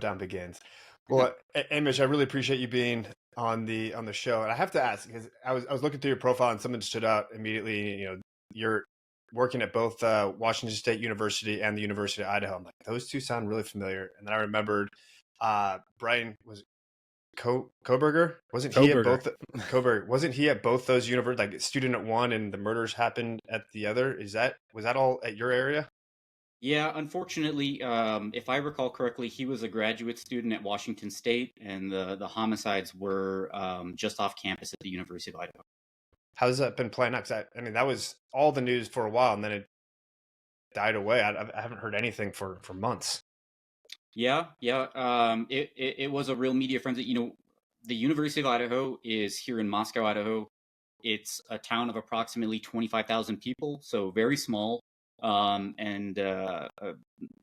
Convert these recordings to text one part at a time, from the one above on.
countdown begins. Well, Amish, I really appreciate you being on the show, and I have to ask because I was looking through your profile and something stood out immediately. You know, you're working at both Washington State University and the University of Idaho. I'm like, those two sound really familiar. And then I remembered Brian was Koberger, wasn't he at both? Koberger, wasn't he at both those universities? Like student at one, and the murders happened at the other. Was that all at your area? Yeah, unfortunately, if I recall correctly, he was a graduate student at Washington State, and the homicides were just off campus at the University of Idaho. How's that been playing out? 'Cause I mean, that was all the news for a while, and then it died away. I haven't heard anything for months. Yeah. It was a real media frenzy. You know, the University of Idaho is here in Moscow, Idaho. It's a town of approximately 25,000 people, so very small. And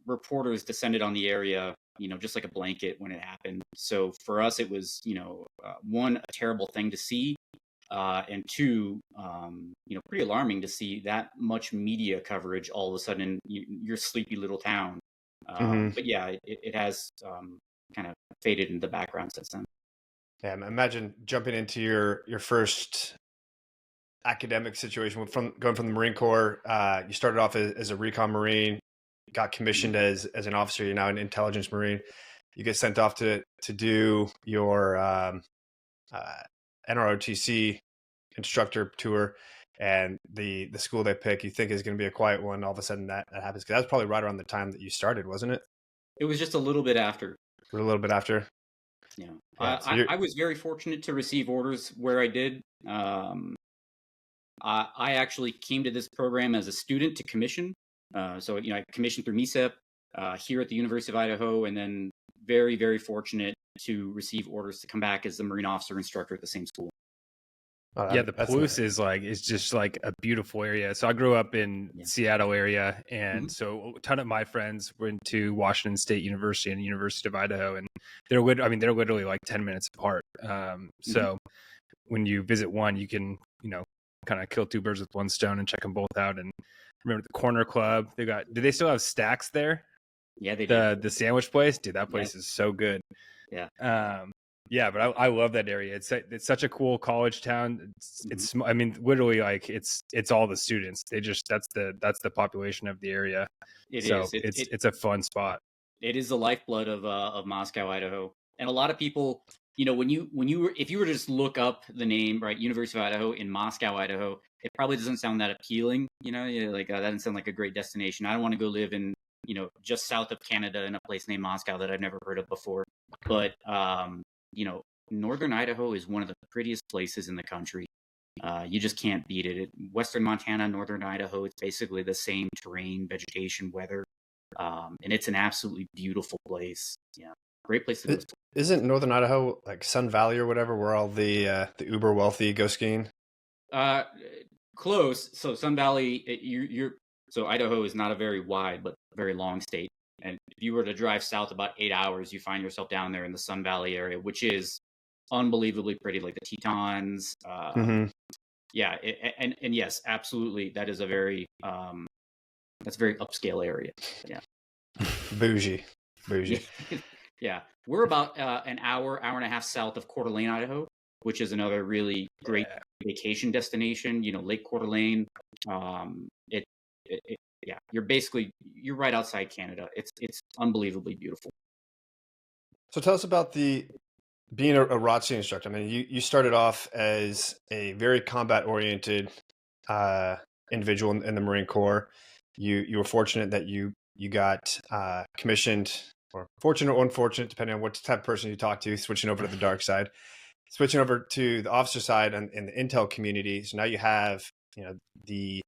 reporters descended on the area, you know, just like a blanket when it happened. So for us, it was, you know, one, a terrible thing to see, and two, you know, pretty alarming to see that much media coverage all of a sudden in your sleepy little town. But yeah, it has kind of faded into the background since then. Yeah, imagine jumping into your first academic situation from going from the Marine Corps. You started off as a Recon Marine, got commissioned as an officer. You're now an intelligence Marine. You get sent off to do your ROTC instructor tour, and the school they pick you think is going to be a quiet one. All of a sudden that happens, because that was probably right around the time that you started, wasn't it? It was just a little bit after. A little bit after. Yeah, so I was very fortunate to receive orders where I did. I actually came to this program as a student to commission. So, you know, I commissioned through MESEP here at the University of Idaho, and then very, very fortunate to receive orders to come back as the Marine officer instructor at the same school. Yeah, the Palouse is just like a beautiful area. So I grew up in Seattle area, and so a ton of my friends went to Washington State University and University of Idaho, and they're literally like 10 minutes apart. So when you visit one, you can, you know, kind of kill two birds with one stone and check them both out. And remember the Corner Club? Do they still have Stacks there? Yeah, they do. The sandwich place, dude, that place is so good. Yeah. Yeah, but I love that area. It's such a cool college town. It's I mean, literally, like it's all the students. That's the population of the area. It's a fun spot. It is the lifeblood of Moscow, Idaho, and a lot of people, you know, if you were to just look up the name, right, University of Idaho in Moscow, Idaho, it probably doesn't sound that appealing. You know, like that doesn't sound like a great destination. I don't want to go live in, you know, just south of Canada in a place named Moscow that I've never heard of before. But you know, northern Idaho is one of the prettiest places in the country. You just can't beat it. Western Montana, northern Idaho, it's basically the same terrain, vegetation, weather, and it's an absolutely beautiful place. Yeah, great place to go. Isn't northern Idaho like Sun Valley or whatever, where all the uber wealthy go skiing? Close. So Sun Valley, so Idaho is not a very wide but very long state. And if you were to drive south about 8 hours, you find yourself down there in the Sun Valley area, which is unbelievably pretty, like the Tetons. Yeah, and yes, absolutely, that is a very that's a very upscale area. Yeah, bougie. Yeah, we're about an hour and a half south of Coeur d'Alene, Idaho, which is another really great vacation destination. You know, Lake Coeur d'Alene. Yeah, you're right outside Canada. It's unbelievably beautiful. So tell us about being a ROTC instructor. I mean, you started off as a very combat oriented individual in the Marine Corps. You were fortunate that you got commissioned, or fortunate or unfortunate, depending on what type of person you talk to, switching over to the dark side, switching over to the officer side and in the intel community. So now you have, you know, the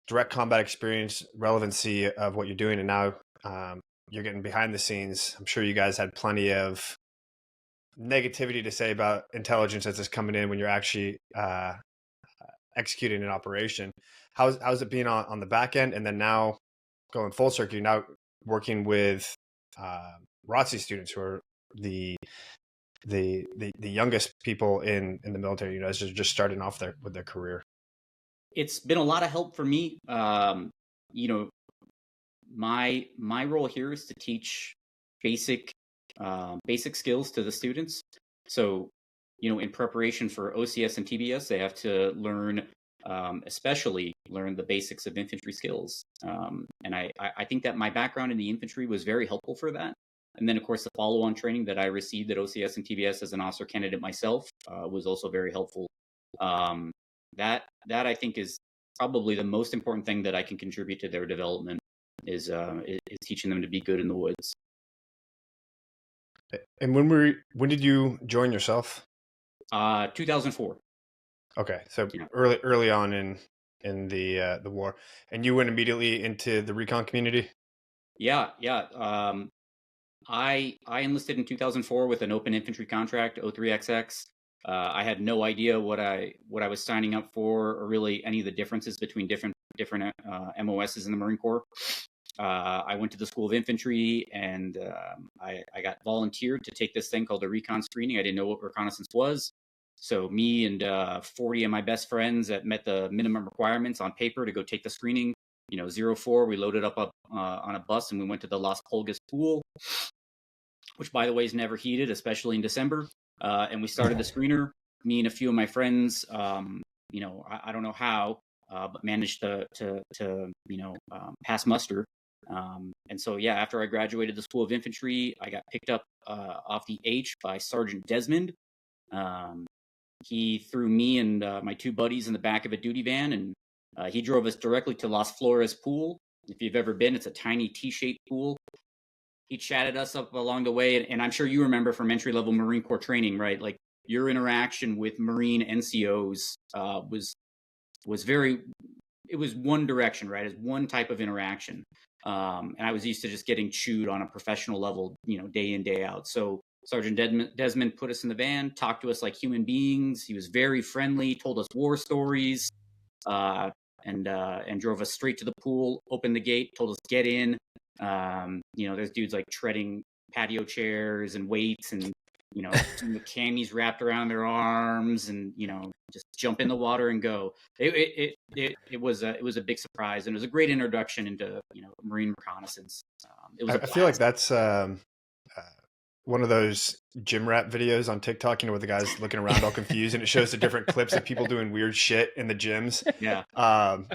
direct combat experience, relevancy of what you're doing, and now you're getting behind the scenes. I'm sure you guys had plenty of negativity to say about intelligence as it's coming in when you're actually executing an operation. How's it being on the back end, and then now going full circuit, you're now working with ROTC students who are the youngest people in the military, you know, as they're just starting off with their career? It's been a lot of help for me. You know, my role here is to teach basic basic skills to the students. So, in preparation for OCS and TBS, they have to learn, especially learn the basics of infantry skills. And I think that my background in the infantry was very helpful for that. And then, of course, the follow-on training that I received at OCS and TBS as an officer candidate myself was also very helpful. That I think is probably the most important thing that I can contribute to their development is teaching them to be good in the woods. And when did you join yourself? 2004. Okay, so early on in the war, and you went immediately into the recon community. Yeah. I enlisted in 2004 with an open infantry contract, 03XX. I had no idea what I was signing up for, or really any of the differences between different MOSs in the Marine Corps. I went to the School of Infantry, and I got volunteered to take this thing called the Recon screening. I didn't know what reconnaissance was. So me and 40 of my best friends that met the minimum requirements on paper to go take the screening, 04, we loaded up on a bus and we went to the Las Pulgas pool, which, by the way, is never heated, especially in December. And we started the screener. Me and a few of my friends, I don't know how, but managed to pass muster. And so, after I graduated the School of Infantry, I got picked up off the H by Sergeant Desmond. He threw me and my two buddies in the back of a duty van, and he drove us directly to Las Flores pool. If you've ever been, it's a tiny T-shaped pool. He chatted us up along the way, and I'm sure you remember from entry-level Marine Corps training, right? Like, your interaction with Marine NCOs was very, it was one direction, right? It's one type of interaction. And I was used to just getting chewed on a professional level, day in, day out. So Sergeant Desmond put us in the van, talked to us like human beings. He was very friendly, told us war stories, and drove us straight to the pool, opened the gate, told us get in. There's dudes like treading patio chairs and weights, and the camis wrapped around their arms, and just jump in the water and go. It was a big surprise, and it was a great introduction into Marine reconnaissance. It was. I feel like that's one of those gym rap videos on TikTok, where the guy's looking around all confused, and it shows the different clips of people doing weird shit in the gyms. Yeah.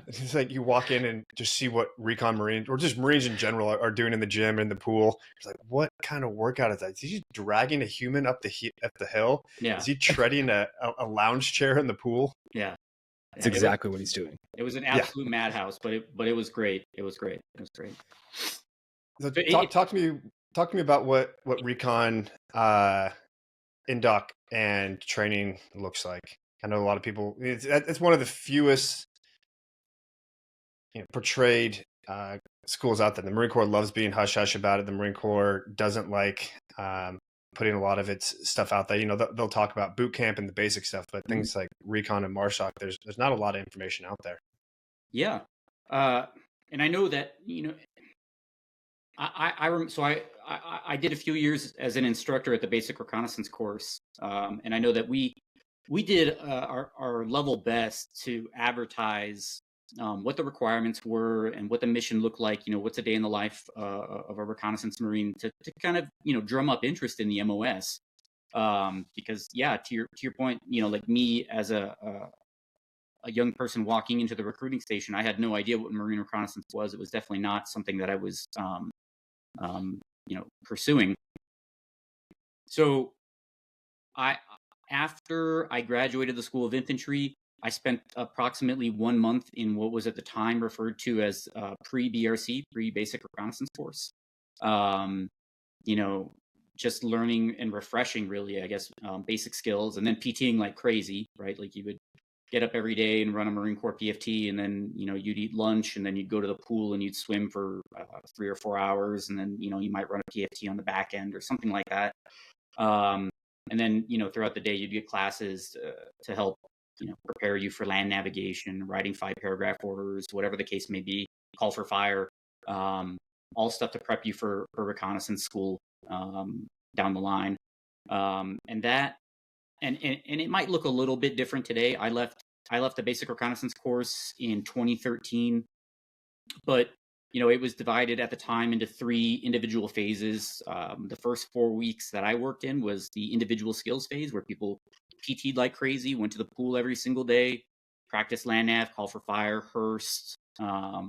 It's like you walk in and just see what recon Marines, or just Marines in general, are doing in the gym, in the pool. It's like, what kind of workout is that? Is he just dragging a human up the hill? Yeah. Is he treading a lounge chair in the pool? Yeah. That's exactly what he's doing. It was an absolute madhouse, but it was great. It was great. So talk to me about what recon induct and training looks like. I know a lot of people. It's one of the fewest portrayed schools out there. The Marine Corps loves being hush hush about it. The Marine Corps doesn't like putting a lot of its stuff out there. They'll talk about boot camp and the basic stuff, but things like recon and MARSOC, there's not a lot of information out there. Yeah, and I know that I did a few years as an instructor at the basic reconnaissance course, and I know that we did our level best to advertise what the requirements were and what the mission looked like. What's a day in the life of a reconnaissance Marine, to kind of drum up interest in the MOS, because to your point, like me as a young person walking into the recruiting station, I had no idea what Marine reconnaissance was. It was definitely not something that I was pursuing. So after I graduated the School of Infantry, I spent approximately 1 month in what was at the time referred to as pre-BRC, pre-basic reconnaissance course. Just learning and refreshing, really, I guess, basic skills, and then PTing like crazy, right? Like, you would get up every day and run a Marine Corps PFT, and then you'd eat lunch, and then you'd go to the pool and you'd swim for 3 or 4 hours, and then you might run a PFT on the back end or something like that. And then throughout the day you'd get classes to help prepare you for land navigation, writing 5-paragraph orders, whatever the case may be, call for fire, all stuff to prep you for reconnaissance school down the line. And it might look a little bit different today. I left the basic reconnaissance course in 2013, but it was divided at the time into 3 individual phases. The first 4 weeks that I worked in was the individual skills phase, where people PT'd like crazy, went to the pool every single day, practiced land nav, call for fire, Hearst, I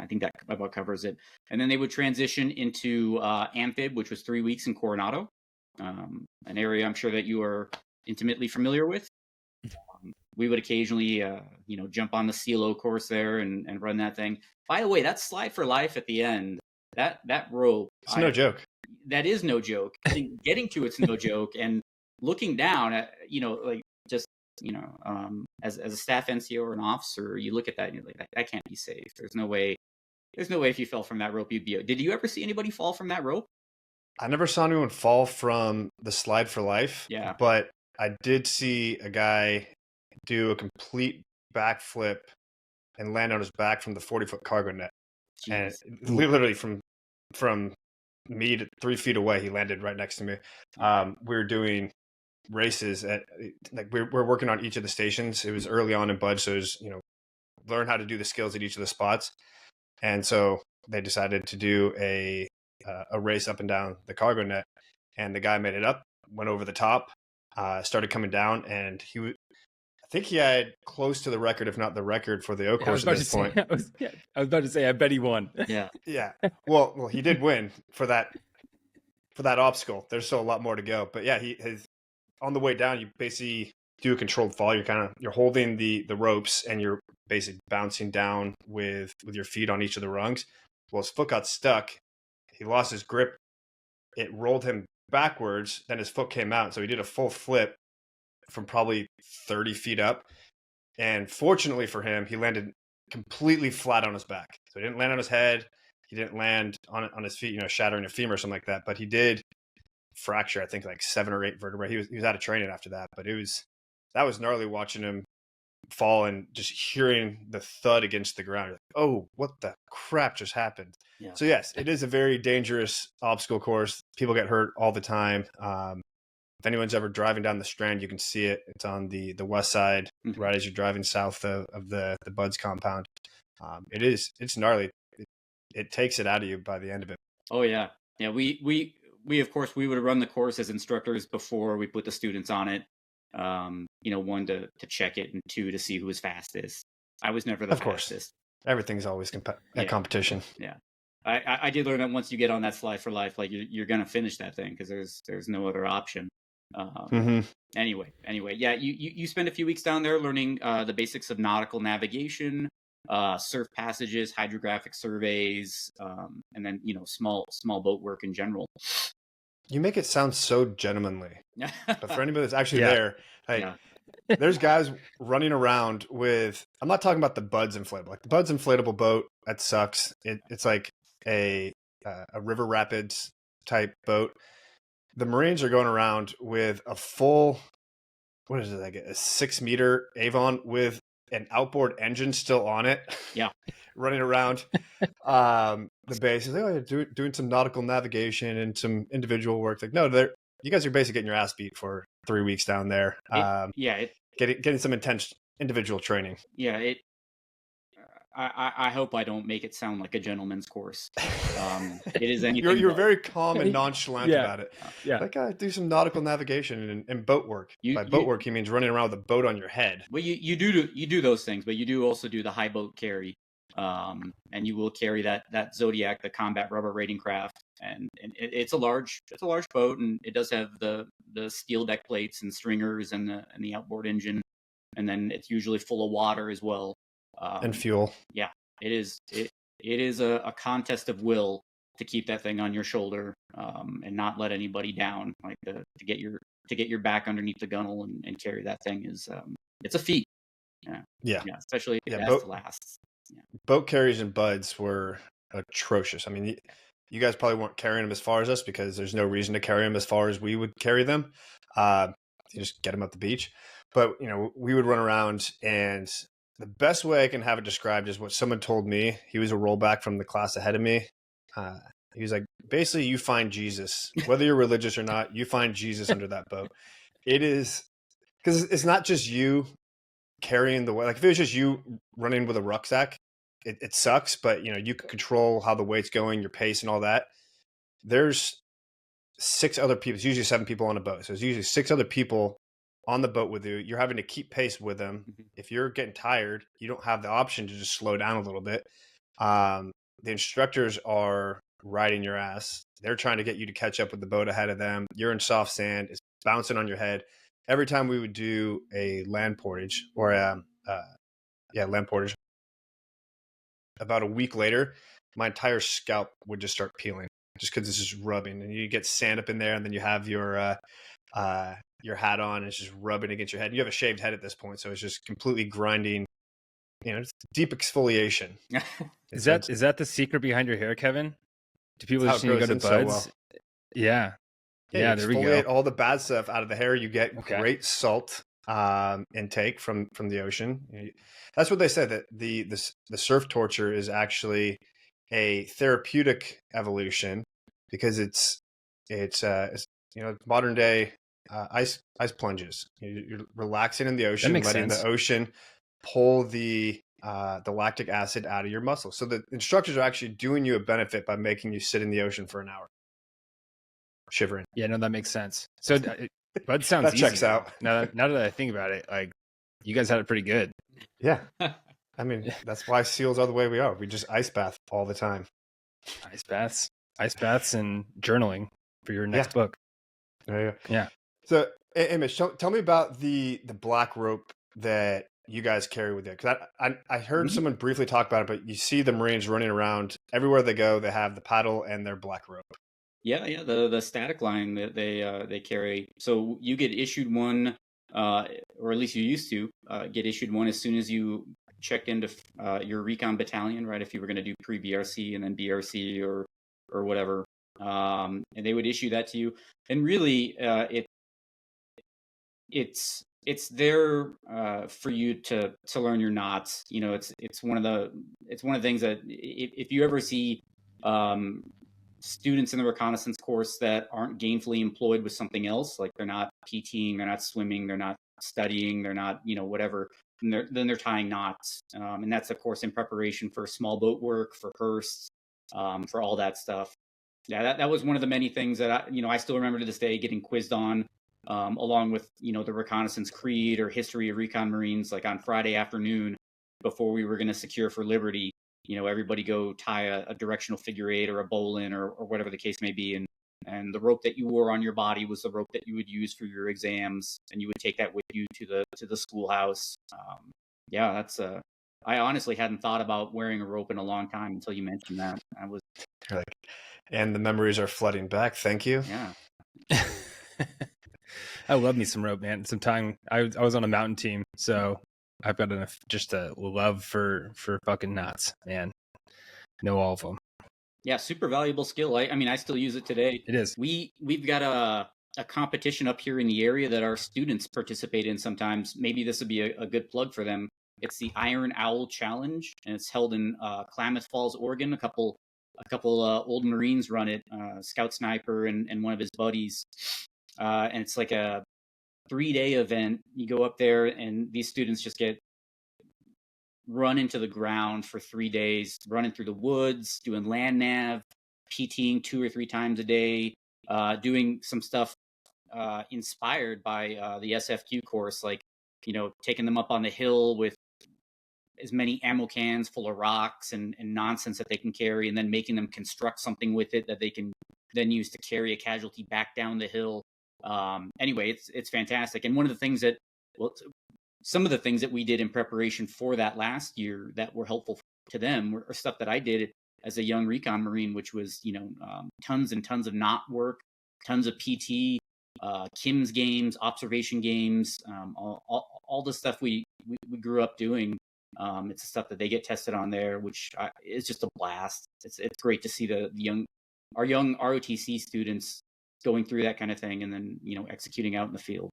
think that about covers it. And then they would transition into Amphib, which was 3 weeks in Coronado, an area I'm sure that you are intimately familiar with. We would occasionally, jump on the CLO course there and run that thing. By the way, that slide for life at the end, that rope, it's no joke. That is no joke. I think getting to it's no joke, and looking down at, as a staff NCO or an officer, you look at that and you're like, that can't be safe. There's no way if you fell from that rope, you'd be. Did you ever see anybody fall from that rope? I never saw anyone fall from the slide for life. Yeah. But I did see a guy do a complete backflip and land on his back from the 40-foot cargo net. Jeez. And literally from me to 3 feet away, he landed right next to me. We were doing races at, like, we're working on each of the stations. It was early on in Bud, so it was, learn how to do the skills at each of the spots. And so they decided to do a race up and down the cargo net, and the guy made it up, went over the top, started coming down, and I think he had close to the record, if not the record, for the O course at this point. I was about to say, I bet he won. Yeah. Yeah. Well, he did win for that obstacle. There's still a lot more to go, but yeah, on the way down, you basically do a controlled fall. You're holding the ropes, and you're basically bouncing down with your feet on each of the rungs. Well, his foot got stuck. He lost his grip. It rolled him backwards. Then his foot came out. So he did a full flip from probably 30 feet up. And fortunately for him, he landed completely flat on his back. So he didn't land on his head. He didn't land on his feet, shattering a femur or something like that. But he did fracture, I think, like 7 or 8 vertebrae. He was out of training after that. But that was gnarly watching him fall and just hearing the thud against the ground. Like, oh, what the crap just happened? Yeah. So yes, it is a very dangerous obstacle course. People get hurt all the time. If anyone's ever driving down the Strand, you can see it. It's on the west side, mm-hmm. right as you're driving south of the Buds compound. It's gnarly. It takes it out of you by the end of it. Oh yeah. Yeah. We of course we would run the course as instructors before we put the students on it. 1 to check it, and 2 to see who was fastest. I was never the fastest. Course. Everything's always a competition. Yeah. I did learn that once you get on that slide for life, like you're going to finish that thing because there's no other option. Mm-hmm. Anyway, yeah, you spend a few weeks down there learning the basics of nautical navigation, surf passages, hydrographic surveys, and then small boat work in general. You make it sound so gentlemanly, but for anybody that's actually there, there's guys running around with. I'm not talking about the Buds inflatable. Like the Buds inflatable boat, that sucks. It's like a river rapids type boat. The Marines are going around with a full, what is it? Like a 6-meter Avon with an outboard engine still on it. Yeah. Running around the base. Like, oh, you're doing some nautical navigation and some individual work. Like, no, you guys are basically getting your ass beat for 3 weeks down there. Getting some intense individual training. Yeah, I hope I don't make it sound like a gentleman's course. It is anything. You're very calm and nonchalant about it. Yeah. Like, I do some nautical navigation and boat work. By boat work, he means running around with a boat on your head. Well, you do those things, but you do also do the high boat carry. And you will carry that Zodiac, the combat rubber raiding craft, and it's a large boat, and it does have the steel deck plates and stringers and the outboard engine, and then it's usually full of water as well. And fuel. Yeah, it is a contest of will to keep that thing on your shoulder, and not let anybody down. Like to get your back underneath the gunnel and carry that thing is it's a feat. Yeah. Especially if it has to last. Yeah. Boat carries and Buds were atrocious. I mean, you guys probably weren't carrying them as far as us because there's no reason to carry them as far as we would carry them. You just get them at the beach. But, we would run around, and the best way I can have it described is what someone told me. He was a rollback from the class ahead of me. He was like, basically, you find Jesus. Whether you're religious or not, you find Jesus under that boat. It is, because it's not just you carrying the weight. Like if it was just you running with a rucksack, it sucks, but you know, you can control how the weight's going, your pace and all that. There's 6 other people. It's usually 7 people on a boat. So it's usually 6 other people on the boat with you. You're having to keep pace with them. If you're getting tired, you don't have the option to just slow down a little bit. The instructors are riding your ass. They're trying to get you to catch up with the boat ahead of them. You're in soft sand. It's bouncing on your head. Every time we would do a land portage or land portage, about a week later, my entire scalp would just start peeling just because it's just rubbing, and you get sand up in there, and then you have your hat on, and it's just rubbing against your head. You have a shaved head at this point, so it's just completely grinding. You know, it's deep exfoliation. Is that the secret behind your hair, Kevin? Do people just need to go to Buds? So well. Yeah, there we go. All the bad stuff out of the hair. You get great salt intake from the ocean. That's what they said, that the surf torture is actually a therapeutic evolution, because it's modern day ice plunges. You're relaxing in the ocean, letting the ocean pull the lactic acid out of your muscles. So the instructors are actually doing you a benefit by making you sit in the ocean for an hour, shivering. Yeah, no, that makes sense. So Bud sounds that easy checks out. Now that I think about it, like, you guys had it pretty good. Yeah. I mean, that's why SEALs are the way we are. We just ice bath all the time. Ice baths and journaling for your next book. There you go. Yeah. So, Amish, tell me about the black rope that you guys carry with you. Because I heard someone briefly talk about it, but you see the Marines running around everywhere they go. They have the paddle and their black rope. Yeah, the static line that they carry. So you get issued one, or at least you used to get issued one as soon as you checked into your Recon battalion, right? If you were going to do pre-BRC and then BRC or whatever, and they would issue that to you. And really, it's there for you to learn your knots. You know, it's one of the things that if you ever see students in the reconnaissance course that aren't gainfully employed with something else, like they're not PTing, they're not swimming, they're not studying, they're not, whatever, and then they're tying knots. And that's, of course, in preparation for small boat work, for Hearsts, for all that stuff. Yeah, that was one of the many things that I still remember to this day getting quizzed on, along with, the reconnaissance creed or history of Recon Marines, like on Friday afternoon before we were going to secure for Liberty. Everybody go tie a directional figure 8 or a bowline or whatever the case may be. And the rope that you wore on your body was the rope that you would use for your exams. And you would take that with you to the schoolhouse. That's I honestly hadn't thought about wearing a rope in a long time until you mentioned that. And the memories are flooding back. Thank you. Yeah. I love me some rope, man. Some time I was on a mountain team, so I've got just a love for fucking knots, man. Know all of them. Yeah, super valuable skill. I mean, I still use it today. It is. We've got a competition up here in the area that our students participate in sometimes. Maybe this would be a good plug for them. It's the Iron Owl Challenge, and it's held in Klamath Falls, Oregon. A couple old Marines run it, Scout Sniper and one of his buddies. And it's like a 3-day event. You go up there, and these students just get run into the ground for 3 days, running through the woods, doing land nav, PTing 2 or 3 times a day, doing some stuff inspired by the SFQ course, like, taking them up on the hill with as many ammo cans full of rocks and nonsense that they can carry, and then making them construct something with it that they can then use to carry a casualty back down the hill. Anyway, it's fantastic. And one of the things that, some of the things that we did in preparation for that last year that were helpful to them were stuff that I did as a young Recon Marine, which was, tons and tons of knot work, tons of PT, Kim's games, observation games, all the stuff we grew up doing. It's the stuff that they get tested on there, which is just a blast. It's great to see our young ROTC students going through that kind of thing and then, executing out in the field.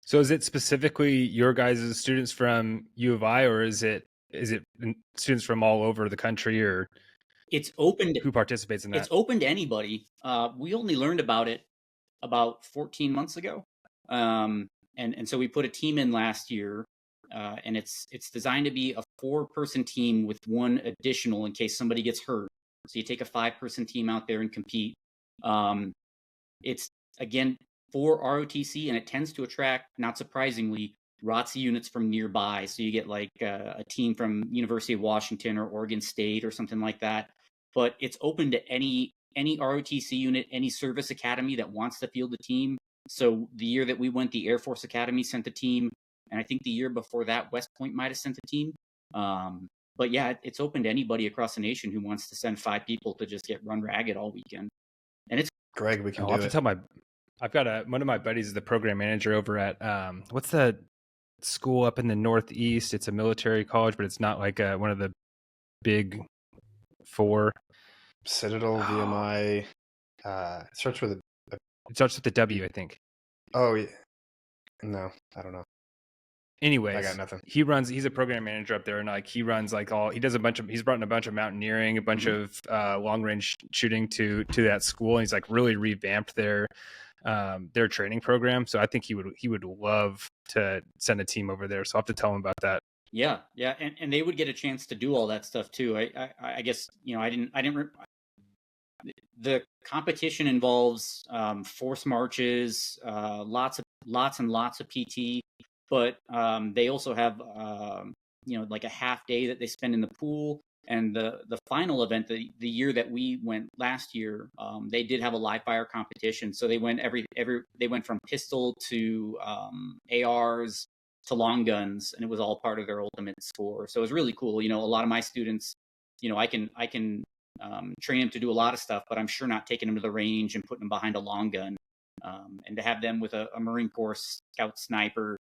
So is it specifically your guys' students from U of I, or is it students from all over the country, or it's open to, who participates in that? It's open to anybody. We only learned about it about 14 months ago. And so we put a team in last year. and it's designed to be a 4-person team with one additional in case somebody gets hurt. So you take a 5-person team out there and compete. It's again for ROTC, and it tends to attract, not surprisingly, ROTC units from nearby. So you get like a team from University of Washington or Oregon State or something like that. But it's open to any ROTC unit, any service academy that wants to field the team. So the year that we went, the Air Force Academy sent a team, and I think the year before that, West Point might have sent a team. But yeah, it's open to anybody across the nation who wants to send 5 people to just get run ragged all weekend. And it's Greg, we can do it. I've got one of my buddies is the program manager over at what's the school up in the Northeast? It's a military college, but it's not like one of the big 4. Citadel, VMI. It starts with a W, I think. Oh, yeah. No, I don't know. Anyways, I got nothing. He's a program manager up there, and like he runs like he's brought in a bunch of mountaineering, a bunch of long range shooting to that school, and he's like really revamped their training program. So I think he would love to send a team over there. So I'll have to tell him about that. Yeah, and they would get a chance to do all that stuff too. I guess the competition involves force marches, lots and lots of PT. But they also have, like a half day that they spend in the pool. And the final event, the year that we went last year, they did have a live fire competition. So they went they went from pistol to ARs to long guns, and it was all part of their ultimate score. So it was really cool. A lot of my students, I can train them to do a lot of stuff, but I'm sure not taking them to the range and putting them behind a long gun. And to have them with a Marine Corps scout sniper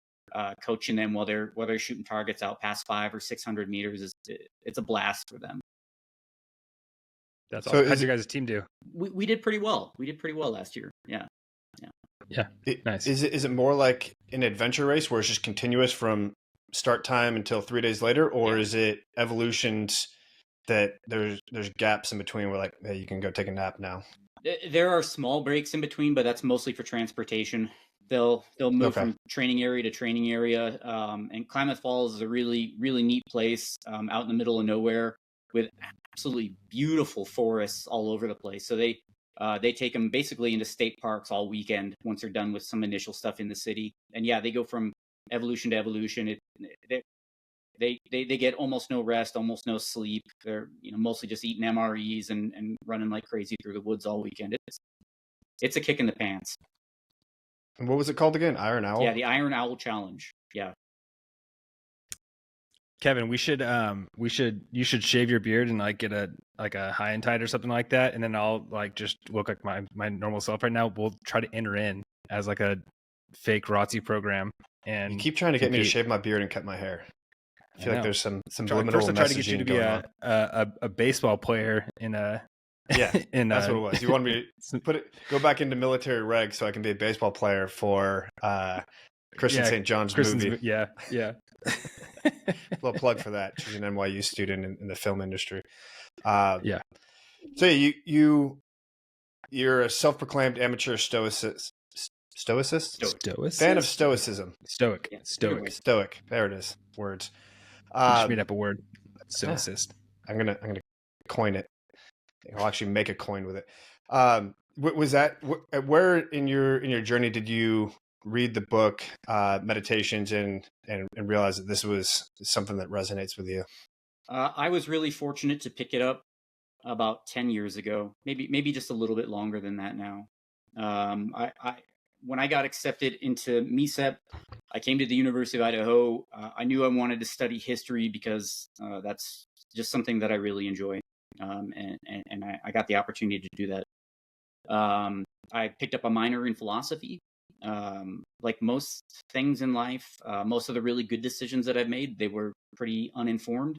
coaching them while they're shooting targets out past 500 or 600 meters it's a blast for them. That's awesome. How'd your guys' team do? We did pretty well. We did pretty well last year. Yeah. Nice. Is it more like an adventure race where it's just continuous from start time until 3 days later, or is it evolutions that there's gaps in between where like, hey, you can go take a nap now? There are small breaks in between, but that's mostly for transportation. They'll move from training area to training area. And Klamath Falls is a really, really neat place out in the middle of nowhere with absolutely beautiful forests all over the place. So they take them basically into state parks all weekend once they're done with some initial stuff in the city. And yeah, they go from evolution to evolution. They get almost no rest, almost no sleep. They're mostly just eating MREs and running like crazy through the woods all weekend. It's a kick in the pants. And what was it called again? Iron Owl? Yeah, the Iron Owl Challenge. Yeah. Kevin, you should shave your beard and like get a high and tight or something like that, and then I'll like just look like my normal self right now. We'll try to enter in as like a fake ROTC program. And you keep trying to get me to shave my beard and cut my hair. I feel like there's some subliminal messaging. First, I tried to get you to be a baseball player in a. Yeah, that's what it was. You wanted me to go back into military reg so I can be a baseball player for Kristen St. John's movie. Yeah. A little plug for that. She's an NYU student in the film industry. Yeah. So you're a self-proclaimed amateur stoicist. Fan of Stoicism. Stoic. There it is. Words. Just made up a word. Stoicist. I'm gonna coin it. I'll actually make a coin with it. Was that where in your journey did you read the book Meditations and realize that this was something that resonates with you? I was really fortunate to pick it up about 10 years ago, maybe just a little bit longer than that now. When I got accepted into MECEP, I came to the University of Idaho. I knew I wanted to study history because that's just something that I really enjoy. And I got the opportunity to do that. I picked up a minor in philosophy. Like most things in life, most of the really good decisions that I've made, they were pretty uninformed.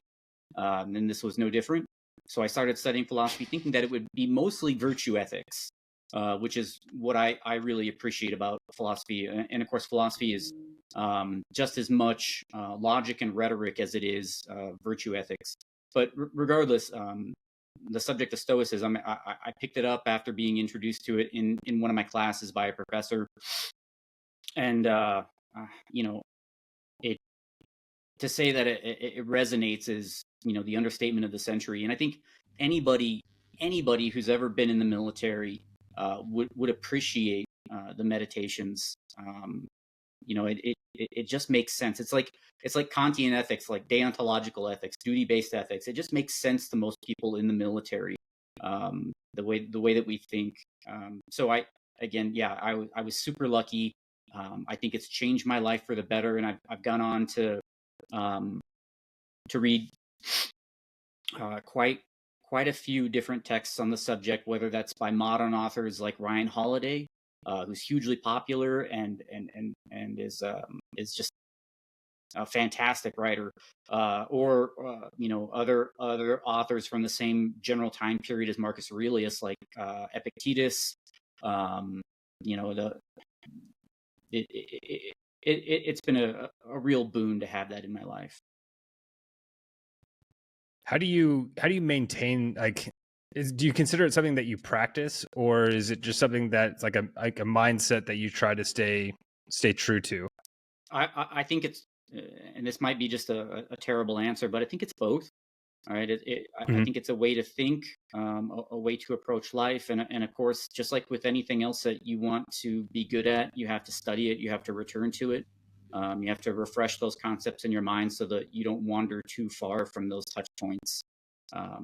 And this was no different. So I started studying philosophy thinking that it would be mostly virtue ethics, which is what I really appreciate about philosophy. And of course, philosophy is just as much logic and rhetoric as it is virtue ethics. But regardless, the subject of Stoicism, I picked it up after being introduced to it in one of my classes by a professor. And, to say that it resonates is, the understatement of the century. And I think anybody who's ever been in the military would appreciate the meditations. It just makes sense. It's like Kantian ethics, like deontological ethics, duty-based ethics. It just makes sense to most people in the military, the way that we think. So I was super lucky. I think it's changed my life for the better, and I've gone on to read quite a few different texts on the subject, whether that's by modern authors like Ryan Holiday, who's hugely popular and is just a fantastic writer, or other authors from the same general time period as Marcus Aurelius, like Epictetus. It's been a real boon to have that in my life. How do you maintain, like, do you consider it something that you practice, or is it just something that's like a mindset that you try to stay true to? I think it's, and this might be just a terrible answer, but I think it's both. All right. I think it's a way to think, a way to approach life. And of course, just like with anything else that you want to be good at, you have to study it. You have to return to it. You have to refresh those concepts in your mind so that you don't wander too far from those touch points.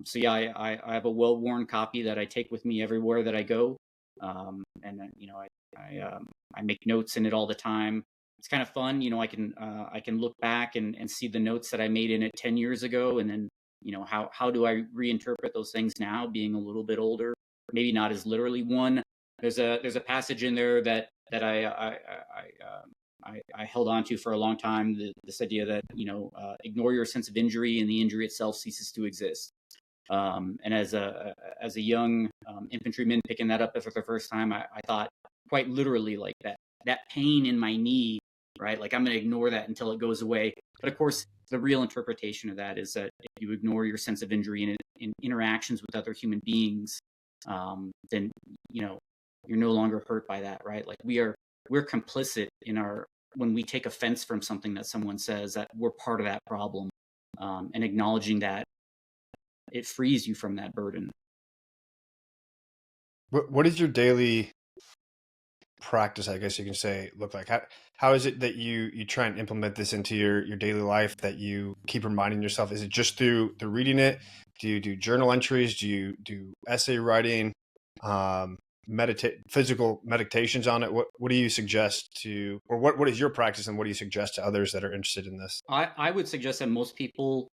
So yeah, I have a well-worn copy that I take with me everywhere that I go. And I make notes in it all the time. It's kind of fun. I can look back and see the notes that I made in it 10 years ago. And then, how do I reinterpret those things now, being a little bit older, maybe not as literally. There's a passage in there that I held on to for a long time. This idea that, ignore your sense of injury and the injury itself ceases to exist. And as a young infantryman picking that up for the first time, I thought quite literally, like that pain in my knee, right? Like, I'm going to ignore that until it goes away. But of course, the real interpretation of that is that if you ignore your sense of injury in interactions with other human beings, then, you're no longer hurt by that, right? Like, we're complicit when we take offense from something that someone says, that we're part of that problem, and acknowledging that, it frees you from that burden. What is your daily practice, I guess you can say, look like? How is it that you try and implement this into your daily life, that you keep reminding yourself? Is it just through reading it? Do you do journal entries? Do you do essay writing? Physical meditations on it? What do you suggest to, or what is your practice, and what do you suggest to others that are interested in this? I would suggest that most people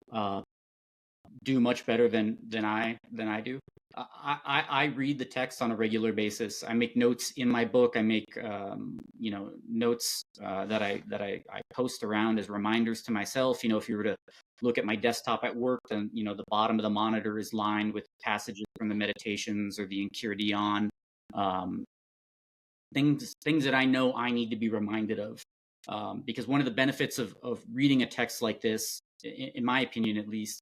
do much better than I do. I read the text on a regular basis. I make notes in my book. I make notes that I post around as reminders to myself. If you were to look at my desktop at work, then the bottom of the monitor is lined with passages from the Meditations or the Enchiridion. Things that I know I need to be reminded of, because one of the benefits of reading a text like this, in my opinion at least,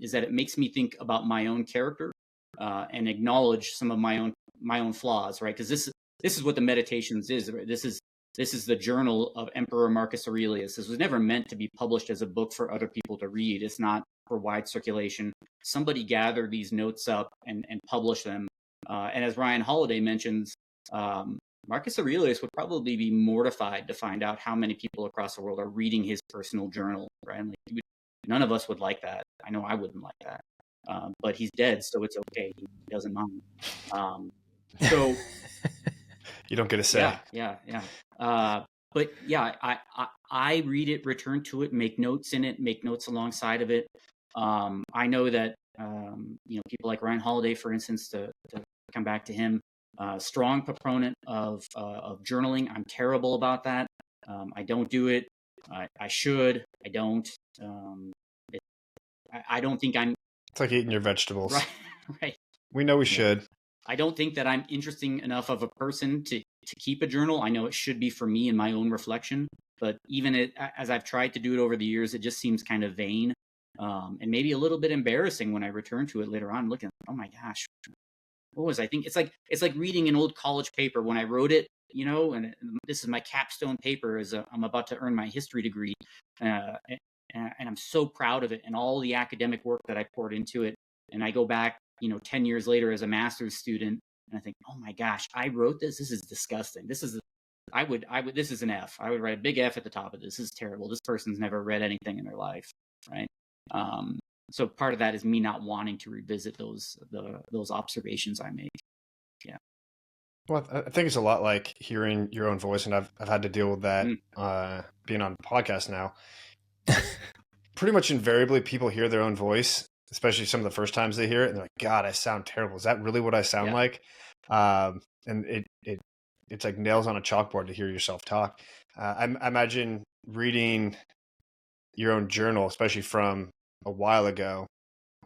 is that it makes me think about my own character, and acknowledge some of my own flaws, right? Because this is what the Meditations is. Right? This is the journal of Emperor Marcus Aurelius. This was never meant to be published as a book for other people to read. It's not for wide circulation. Somebody gathered these notes up and published them. And as Ryan Holiday mentions, Marcus Aurelius would probably be mortified to find out how many people across the world are reading his personal journal, right? Like, none of us would like that. I know I wouldn't like that. But he's dead, so it's okay. He doesn't mind. So you don't get a say. Yeah. But yeah, I read it, return to it, make notes in it, make notes alongside of it. I know that people like Ryan Holiday, for instance, to come back to him, strong proponent of journaling. I'm terrible about that. I don't do it. I should. I don't. I don't think I'm. It's like eating your vegetables. Right. We know we should. I don't think that I'm interesting enough of a person to keep a journal. I know it should be for me and my own reflection, but even as I've tried to do it over the years, it just seems kind of vain, and maybe a little bit embarrassing when I return to it later on, looking, oh my gosh, what was I thinking? It's like reading an old college paper when I wrote it, and this is my capstone paper as I'm about to earn my history degree. and I'm so proud of it and all the academic work that I poured into it. And I go back, 10 years later as a master's student, and I think, oh my gosh, I wrote this. This is disgusting. This is this is an F. I would write a big F at the top of this. This is terrible. This person's never read anything in their life, right? So part of that is me not wanting to revisit those observations I make. Yeah. Well, I think it's a lot like hearing your own voice, and I've had to deal with that being on a podcast now. Pretty much invariably, people hear their own voice, especially some of the first times they hear it, and they're like, "God, I sound terrible. Is that really what I sound like?" And it's like nails on a chalkboard to hear yourself talk. I imagine reading your own journal, especially from a while ago,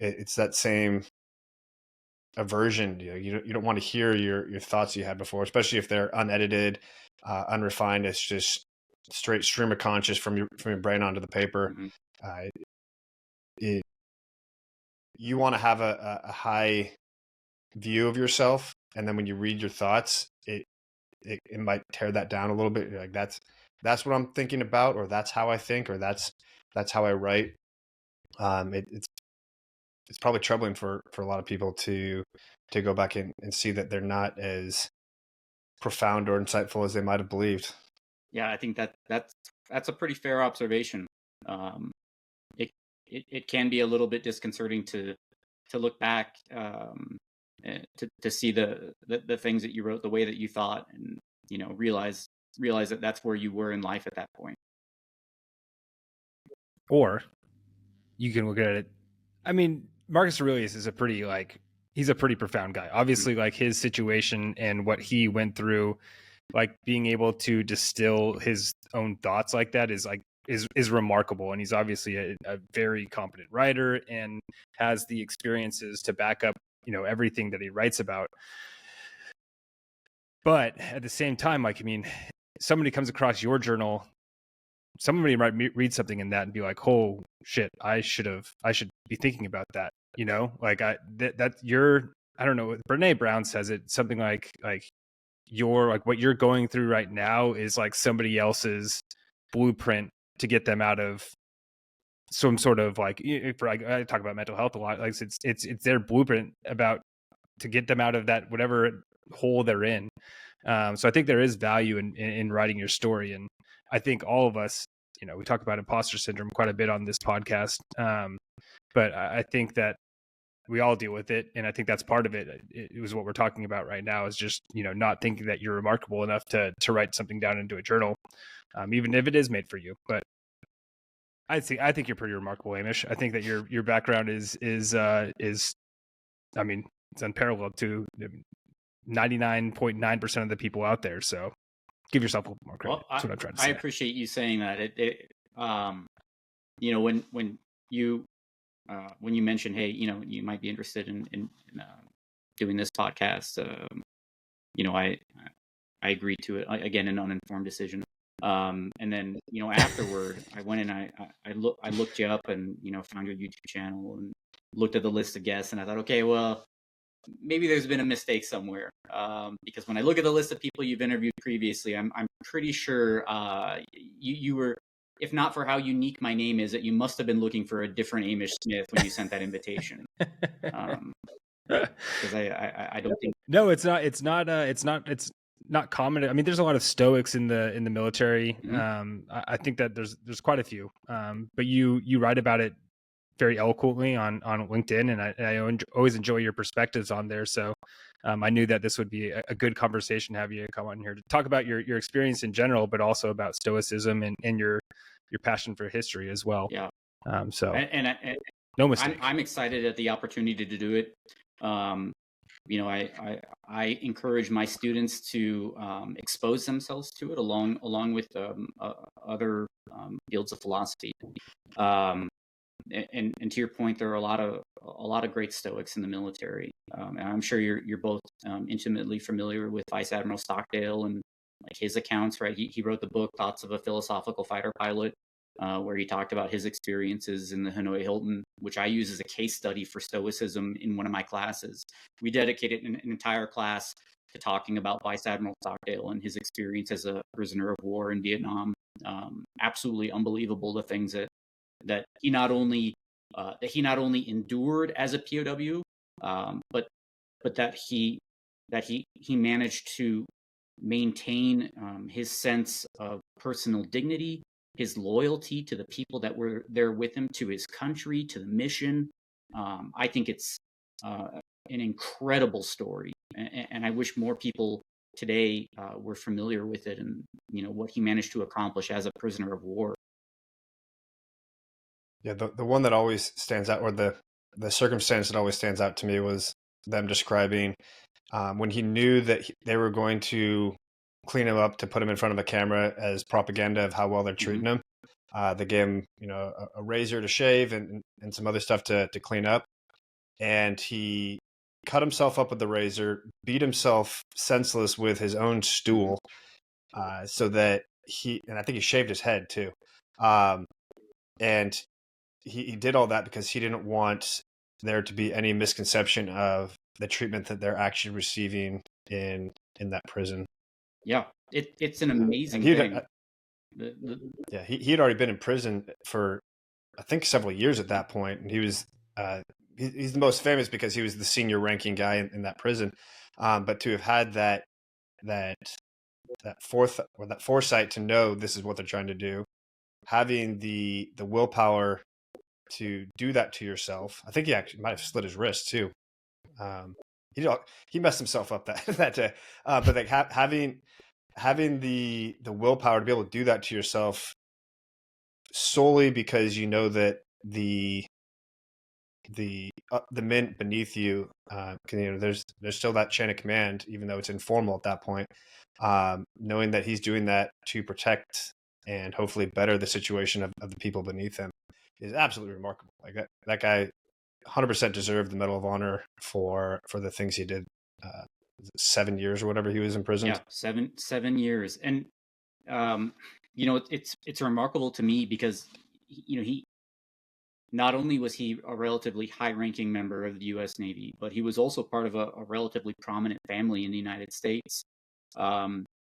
it's that same aversion. You don't want to hear your thoughts you had before, especially if they're unedited, unrefined. It's just straight stream of conscious from your brain onto the paper. You want to have a high view of yourself, and then when you read your thoughts, it might tear that down a little bit. You're like, that's what I'm thinking about, or that's how I think, or that's how I write. It's probably troubling for a lot of people to go back and see that they're not as profound or insightful as they might have believed. Yeah, I think that's a pretty fair observation. It can be a little bit disconcerting to look back, to see the things that you wrote, the way that you thought, and realize that that's where you were in life at that point. Or you can look at it. I mean, Marcus Aurelius is he's a pretty profound guy. Obviously, like his situation and what he went through, like being able to distill his own thoughts like that is remarkable. And he's obviously a very competent writer and has the experiences to back up, everything that he writes about. But at the same time, like, I mean, somebody comes across your journal, somebody might read something in that and be like, oh shit, I should be thinking about that. Like I don't know, Brene Brown says it something like you're like, what you're going through right now is like somebody else's blueprint to get them out of some sort of like, I talk about mental health a lot. Like it's their blueprint to get them out of that, whatever hole they're in. So I think there is value in writing your story. And I think all of us, we talk about imposter syndrome quite a bit on this podcast. But I think that we all deal with it. And I think that's part of it. It was what we're talking about right now is just, not thinking that you're remarkable enough to write something down into a journal, even if it is made for you. But I think you're pretty remarkable, Amish. I think that your background is I mean, it's unparalleled to 99.9% of the people out there. So give yourself a little more credit. That's what I'm trying to say. I appreciate you saying that. When you mentioned, hey, you might be interested in doing this podcast, I agreed to it. Again, an uninformed decision. And then, afterward, I went and I looked you up and, found your YouTube channel and looked at the list of guests, and I thought, okay, well, maybe there's been a mistake somewhere. Because when I look at the list of people you've interviewed previously, I'm pretty sure you were, if not for how unique my name is, that you must have been looking for a different Amish Smith when you sent that invitation. Because I don't think. No, it's not common. I mean, there's a lot of Stoics in the military. Mm-hmm. I think that there's quite a few. But you write about it very eloquently on LinkedIn, and I always enjoy your perspectives on there. So I knew that this would be a good conversation to have you come on here to talk about your experience in general, but also about Stoicism and your passion for history as well. Yeah. So and no mistake. I'm excited at the opportunity to do it. I encourage my students to expose themselves to it along with other fields of philosophy. And to your point, there are a lot of great Stoics in the military. And I'm sure you're both intimately familiar with Vice Admiral Stockdale and like his accounts, right? He wrote the book Thoughts of a Philosophical Fighter Pilot, where he talked about his experiences in the Hanoi Hilton, which I use as a case study for Stoicism in one of my classes. We dedicated an entire class to talking about Vice Admiral Stockdale and his experience as a prisoner of war in Vietnam. Absolutely unbelievable, the things that that he not only endured as a POW, but that he managed to maintain his sense of personal dignity, his loyalty to the people that were there with him, to his country, to the mission. I think it's an incredible story, and I wish more people today were familiar with it, and what he managed to accomplish as a prisoner of war. Yeah, the one that always stands out, or the circumstance that always stands out to me, was them describing when he knew that they were going to clean him up to put him in front of a camera as propaganda of how well they're treating him. They gave him, a razor to shave and some other stuff to clean up. And he cut himself up with the razor, beat himself senseless with his own stool, so that and I think he shaved his head too. And he did all that because he didn't want there to be any misconception of the treatment that they're actually receiving in that prison. Yeah, it's an amazing thing. Yeah, he had already been in prison for, I think, several years at that point, and he was he's the most famous because he was the senior ranking guy in that prison. But to have had that foresight to know this is what they're trying to do, having the willpower to do that to yourself. I think he actually might have slit his wrist too. He messed himself up that day. But like having the willpower to be able to do that to yourself solely because you know that the men beneath you, there's still that chain of command, even though it's informal at that point. Knowing that he's doing that to protect and hopefully better the situation of the people beneath him is absolutely remarkable. Like that guy 100% deserved the Medal of Honor for the things he did. 7 years or whatever he was in prison. Yeah, 7 years. And it's remarkable to me because he not only was he a relatively high-ranking member of the U.S. Navy, but he was also part of a relatively prominent family in the United States.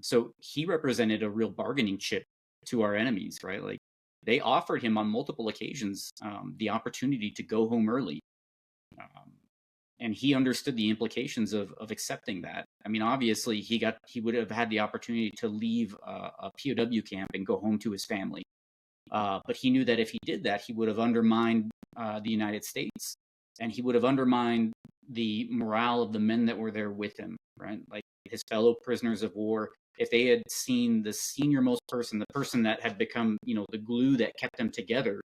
So he represented a real bargaining chip to our enemies, right? Like, they offered him on multiple occasions the opportunity to go home early. And he understood the implications of accepting that. I mean, obviously, he would have had the opportunity to leave a POW camp and go home to his family. But he knew that if he did that, he would have undermined the United States, and he would have undermined the morale of the men that were there with him, right? Like his fellow prisoners of war. If they had seen the senior-most person, the person that had become, the glue that kept them together,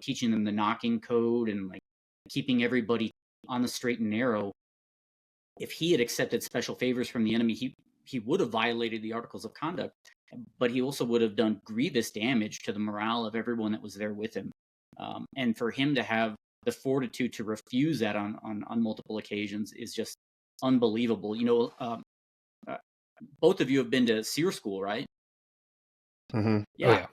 teaching them the knocking code and like keeping everybody on the straight and narrow, if he had accepted special favors from the enemy, he would have violated the Articles of Conduct, but he also would have done grievous damage to the morale of everyone that was there with him. And for him to have the fortitude to refuse that on multiple occasions is just unbelievable. Both of you have been to SEER school, right? Mm-hmm. Yeah. Oh, yeah.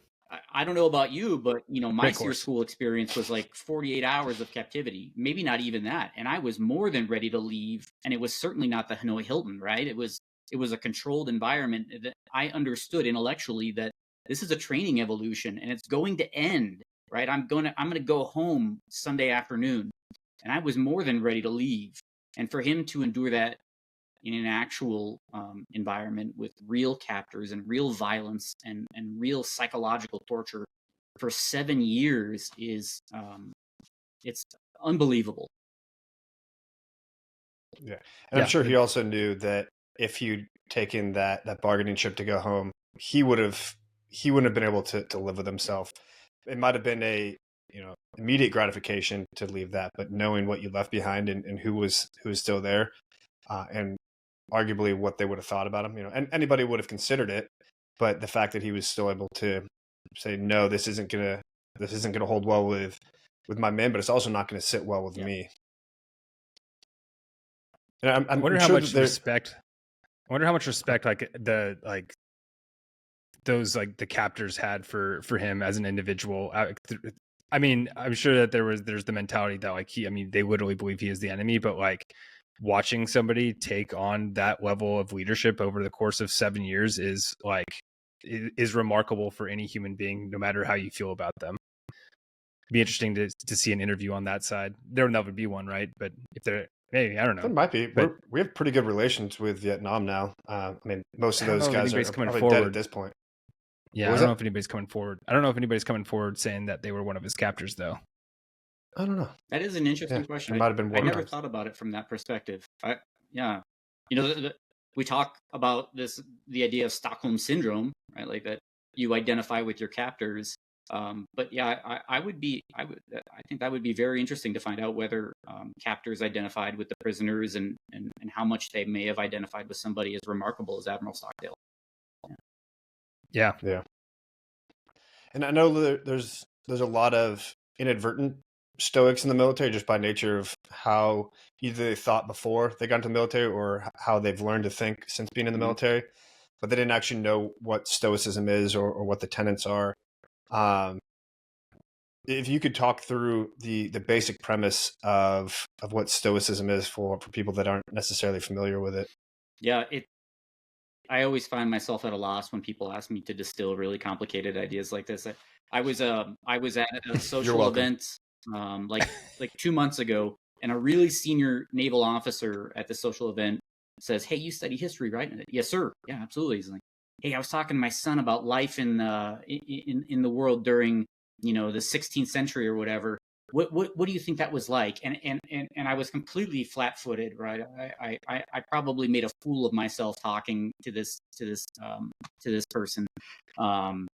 I don't know about you, but my SEER school experience was like 48 hours of captivity, maybe not even that. And I was more than ready to leave. And it was certainly not the Hanoi Hilton, right? It was a controlled environment that I understood intellectually that this is a training evolution and it's going to end, right? I'm going to go home Sunday afternoon. And I was more than ready to leave. And for him to endure that in an actual environment with real captors and real violence and real psychological torture for 7 years is it's unbelievable. Yeah. And I'm sure he also knew that if he'd taken that bargaining chip to go home, he wouldn't have been able to live with himself. It might have been a immediate gratification to leave that, but knowing what you left behind and who was still there, and arguably what they would have thought about him, and anybody would have considered it, but the fact that he was still able to say, no, this isn't gonna hold well with my men, but it's also not going to sit well with me. And I wonder how much respect. I wonder how much respect the captors had for him as an individual. I mean, I'm sure that there's the mentality that they literally believe he is the enemy, but watching somebody take on that level of leadership over the course of 7 years is remarkable for any human being, no matter how you feel about them. be interesting to see an interview on that side. There would never be one, right? But if there, maybe, I don't know. There might be. But We have pretty good relations with Vietnam now. I mean, most of I don't those know if guys are anybody's coming probably dead at forward. this point. Yeah, What I was don't know that? if anybody's coming forward. I don't know if anybody's coming forward saying that they were one of his captors, though. I don't know. That is an interesting Yeah, question. it might have been I never wartime. thought about it from that perspective. Yeah, you know, we talk about the idea of Stockholm syndrome, right? Like that you identify with your captors. But yeah, I think that would be very interesting to find out whether captors identified with the prisoners and how much they may have identified with somebody as remarkable as Admiral Stockdale. Yeah. And I know that there's a lot of inadvertent Stoics in the military just by nature of how either they thought before they got into the military or how they've learned to think since being in the military, but they didn't actually know what Stoicism is or what the tenets are. If you could talk through the basic premise of what Stoicism is for people that aren't necessarily familiar with it. Yeah, I always find myself at a loss when people ask me to distill really complicated ideas like this. I was at a social event like 2 months ago, and a really senior naval officer at the social event says, "Hey, you study history, right?" Yes, sir. Yeah, absolutely. He's like, "Hey, I was talking to my son about life in the world during the 16th century or whatever. What do you think that was like?" And I was completely flat-footed, right? I probably made a fool of myself talking to this person,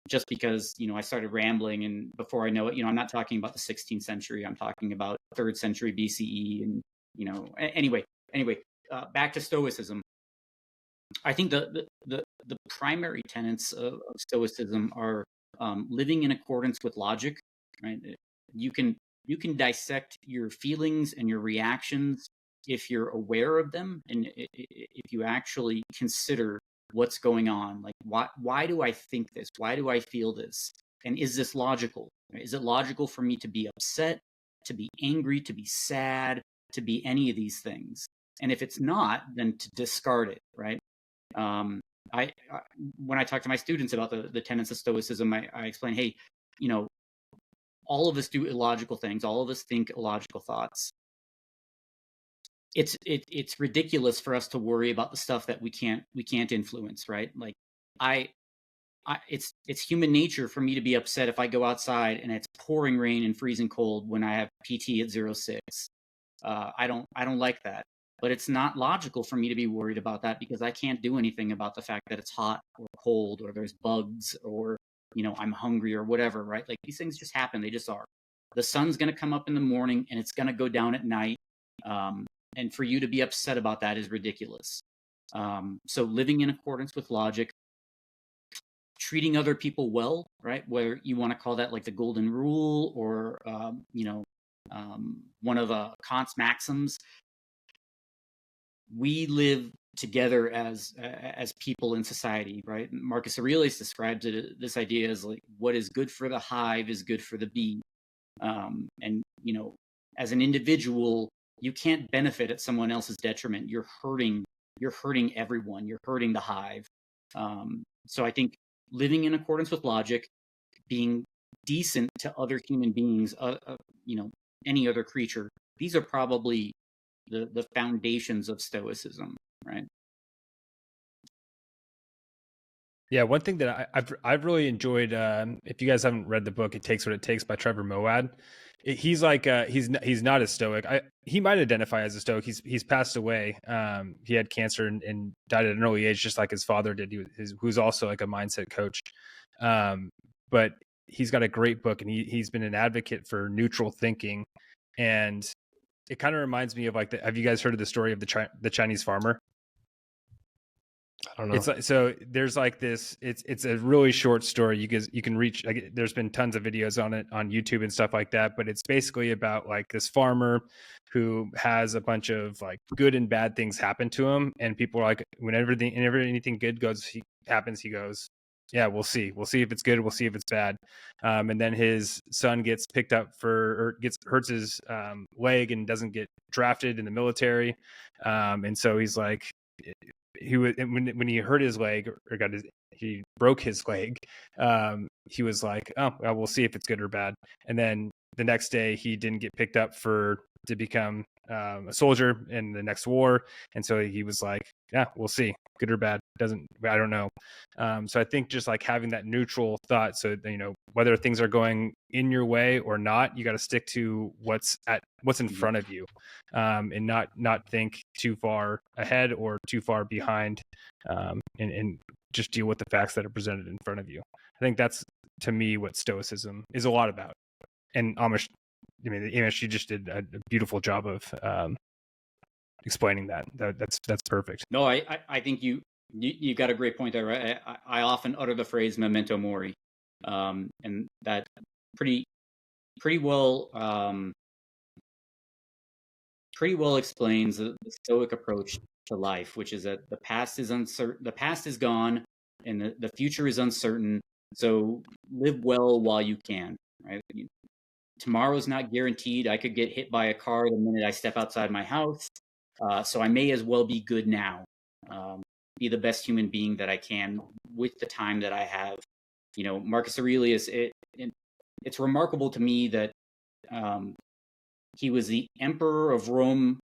just because I started rambling, and before I know it, I'm not talking about the 16th century. I'm talking about 3rd century BCE, and anyway, back to Stoicism. I think the primary tenets of Stoicism are living in accordance with logic, right? You can dissect your feelings and your reactions if you're aware of them, and if you actually consider what's going on. Like, why do I think this? Why do I feel this? And is this logical? Is it logical for me to be upset, to be angry, to be sad, to be any of these things? And if it's not, then to discard it, right? I when I talk to my students about the tenets of Stoicism, I explain, hey, all of us do illogical things. All of us think illogical thoughts. It's ridiculous for us to worry about the stuff that we can't influence, right? Like it's human nature for me to be upset if I go outside and it's pouring rain and freezing cold when I have PT at 06. I don't like that. But it's not logical for me to be worried about that because I can't do anything about the fact that it's hot or cold or there's bugs or I'm hungry or whatever, right? Like these things just happen. They just are. The sun's going to come up in the morning and it's going to go down at night. And for you to be upset about that is ridiculous. So living in accordance with logic, treating other people well, right? Whether you want to call that like the golden rule or, one of Kant's maxims. We live together as people in society, right? Marcus Aurelius describes this idea as like what is good for the hive is good for the bee, and as an individual, you can't benefit at someone else's detriment. You're hurting everyone. You're hurting the hive. So I think living in accordance with logic, being decent to other human beings, any other creature. These are probably the foundations of Stoicism, right? Yeah, one thing that I've really enjoyed, if you guys haven't read the book, "It Takes What It Takes" by Trevor Moawad, he's like he's not a Stoic. He might identify as a Stoic. He's passed away. He had cancer and died at an early age, just like his father did. Who's also like a mindset coach. But he's got a great book, and he's been an advocate for neutral thinking, and it kind of reminds me of like have you guys heard of the story of the Chinese farmer? I don't know. It's like, so there's like this, it's a really short story. You can reach, like, there's been tons of videos on it on YouTube and stuff like that, but it's basically about like this farmer who has a bunch of like good and bad things happen to him. And people are like, whenever anything good happens, he goes, yeah, we'll see if it's good. We'll see if it's bad. And then his son gets picked up hurts his leg and doesn't get drafted in the military. And so he's like, when he hurt his leg or he broke his leg, he was like, oh, well, we'll see if it's good or bad. And then the next day he didn't get picked up to become a soldier in the next war, and so he was like, yeah, we'll see, good or bad, I don't know. So I think just like having that neutral thought, so whether things are going in your way or not, you got to stick to what's in front of you, and not think too far ahead or too far behind, and just deal with the facts that are presented in front of you. I think that's, to me, what Stoicism is a lot about. And Amish, you just did a beautiful job of explaining that. That's perfect. No, I think you got a great point there, right? I often utter the phrase memento mori, and that pretty well explains the Stoic approach to life, which is that the past is uncertain, the past is gone, and the future is uncertain. So live well while you can, right? Tomorrow's not guaranteed. I could get hit by a car the minute I step outside my house. So I may as well be good now. Be the best human being that I can with the time that I have. Marcus Aurelius, it's remarkable to me that he was the emperor of Rome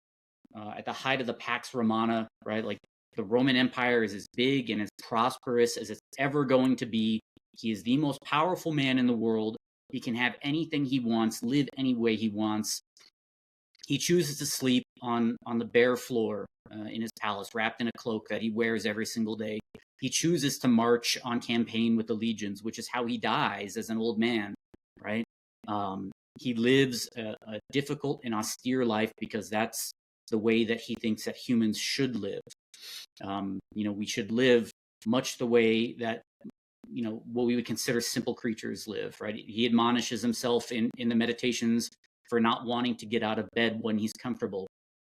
at the height of the Pax Romana, right? Like, the Roman Empire is as big and as prosperous as it's ever going to be. He is the most powerful man in the world. He can have anything he wants, live any way he wants. He chooses to sleep on the bare floor in his palace, wrapped in a cloak that he wears every single day. He chooses to march on campaign with the legions, which is how he dies as an old man, right? He lives a difficult and austere life because that's the way that he thinks that humans should live. We should live much the way that what we would consider simple creatures live, right? He admonishes himself in the Meditations for not wanting to get out of bed when he's comfortable.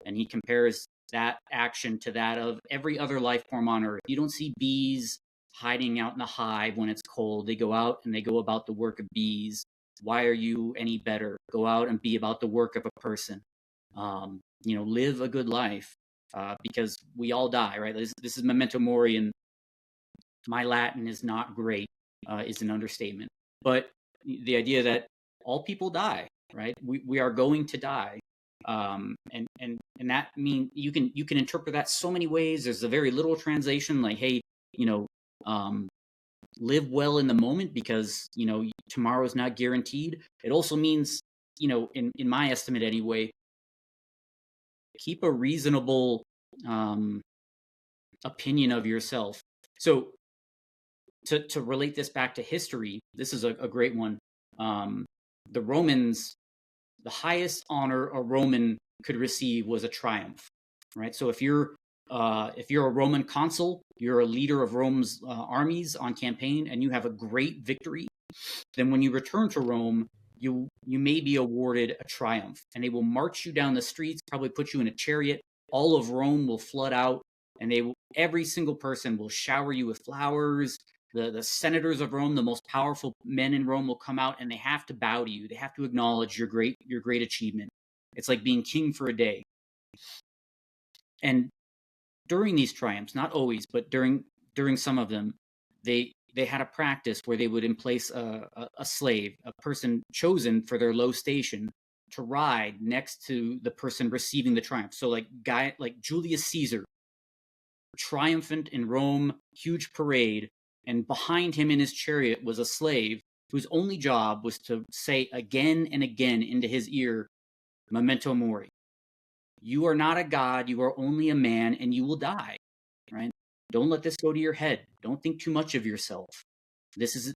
And he compares that action to that of every other life form on Earth. You don't see bees hiding out in the hive when it's cold. They go out and they go about the work of bees. Why are you any better? Go out and be about the work of a person. Live a good life, because we all die, right? This is memento mori, and my Latin is not great, is an understatement. But the idea that all people die, right? We are going to die, and that means you can interpret that so many ways. There's a very literal translation, like, hey, live well in the moment because tomorrow's not guaranteed. It also means, in my estimate anyway, keep a reasonable opinion of yourself. So to relate this back to history, this is a great one. The Romans, the highest honor a Roman could receive was a triumph, right? So if you're a Roman consul, you're a leader of Rome's armies on campaign, and you have a great victory, then when you return to Rome, you may be awarded a triumph, and they will march you down the streets, probably put you in a chariot. All of Rome will flood out, and every single person will shower you with flowers. The senators of Rome, the most powerful men in Rome, will come out, and they have to bow to you. They have to acknowledge your great achievement. It's like being king for a day. And during these triumphs, not always, but during some of them, they had a practice where they would emplace a slave, a person chosen for their low station, to ride next to the person receiving the triumph. So like Julius Caesar, triumphant in Rome, huge parade, and behind him in his chariot was a slave whose only job was to say again and again into his ear, memento mori. You are not a god, you are only a man, and you will die, right? Don't let this go to your head. Don't think too much of yourself. This is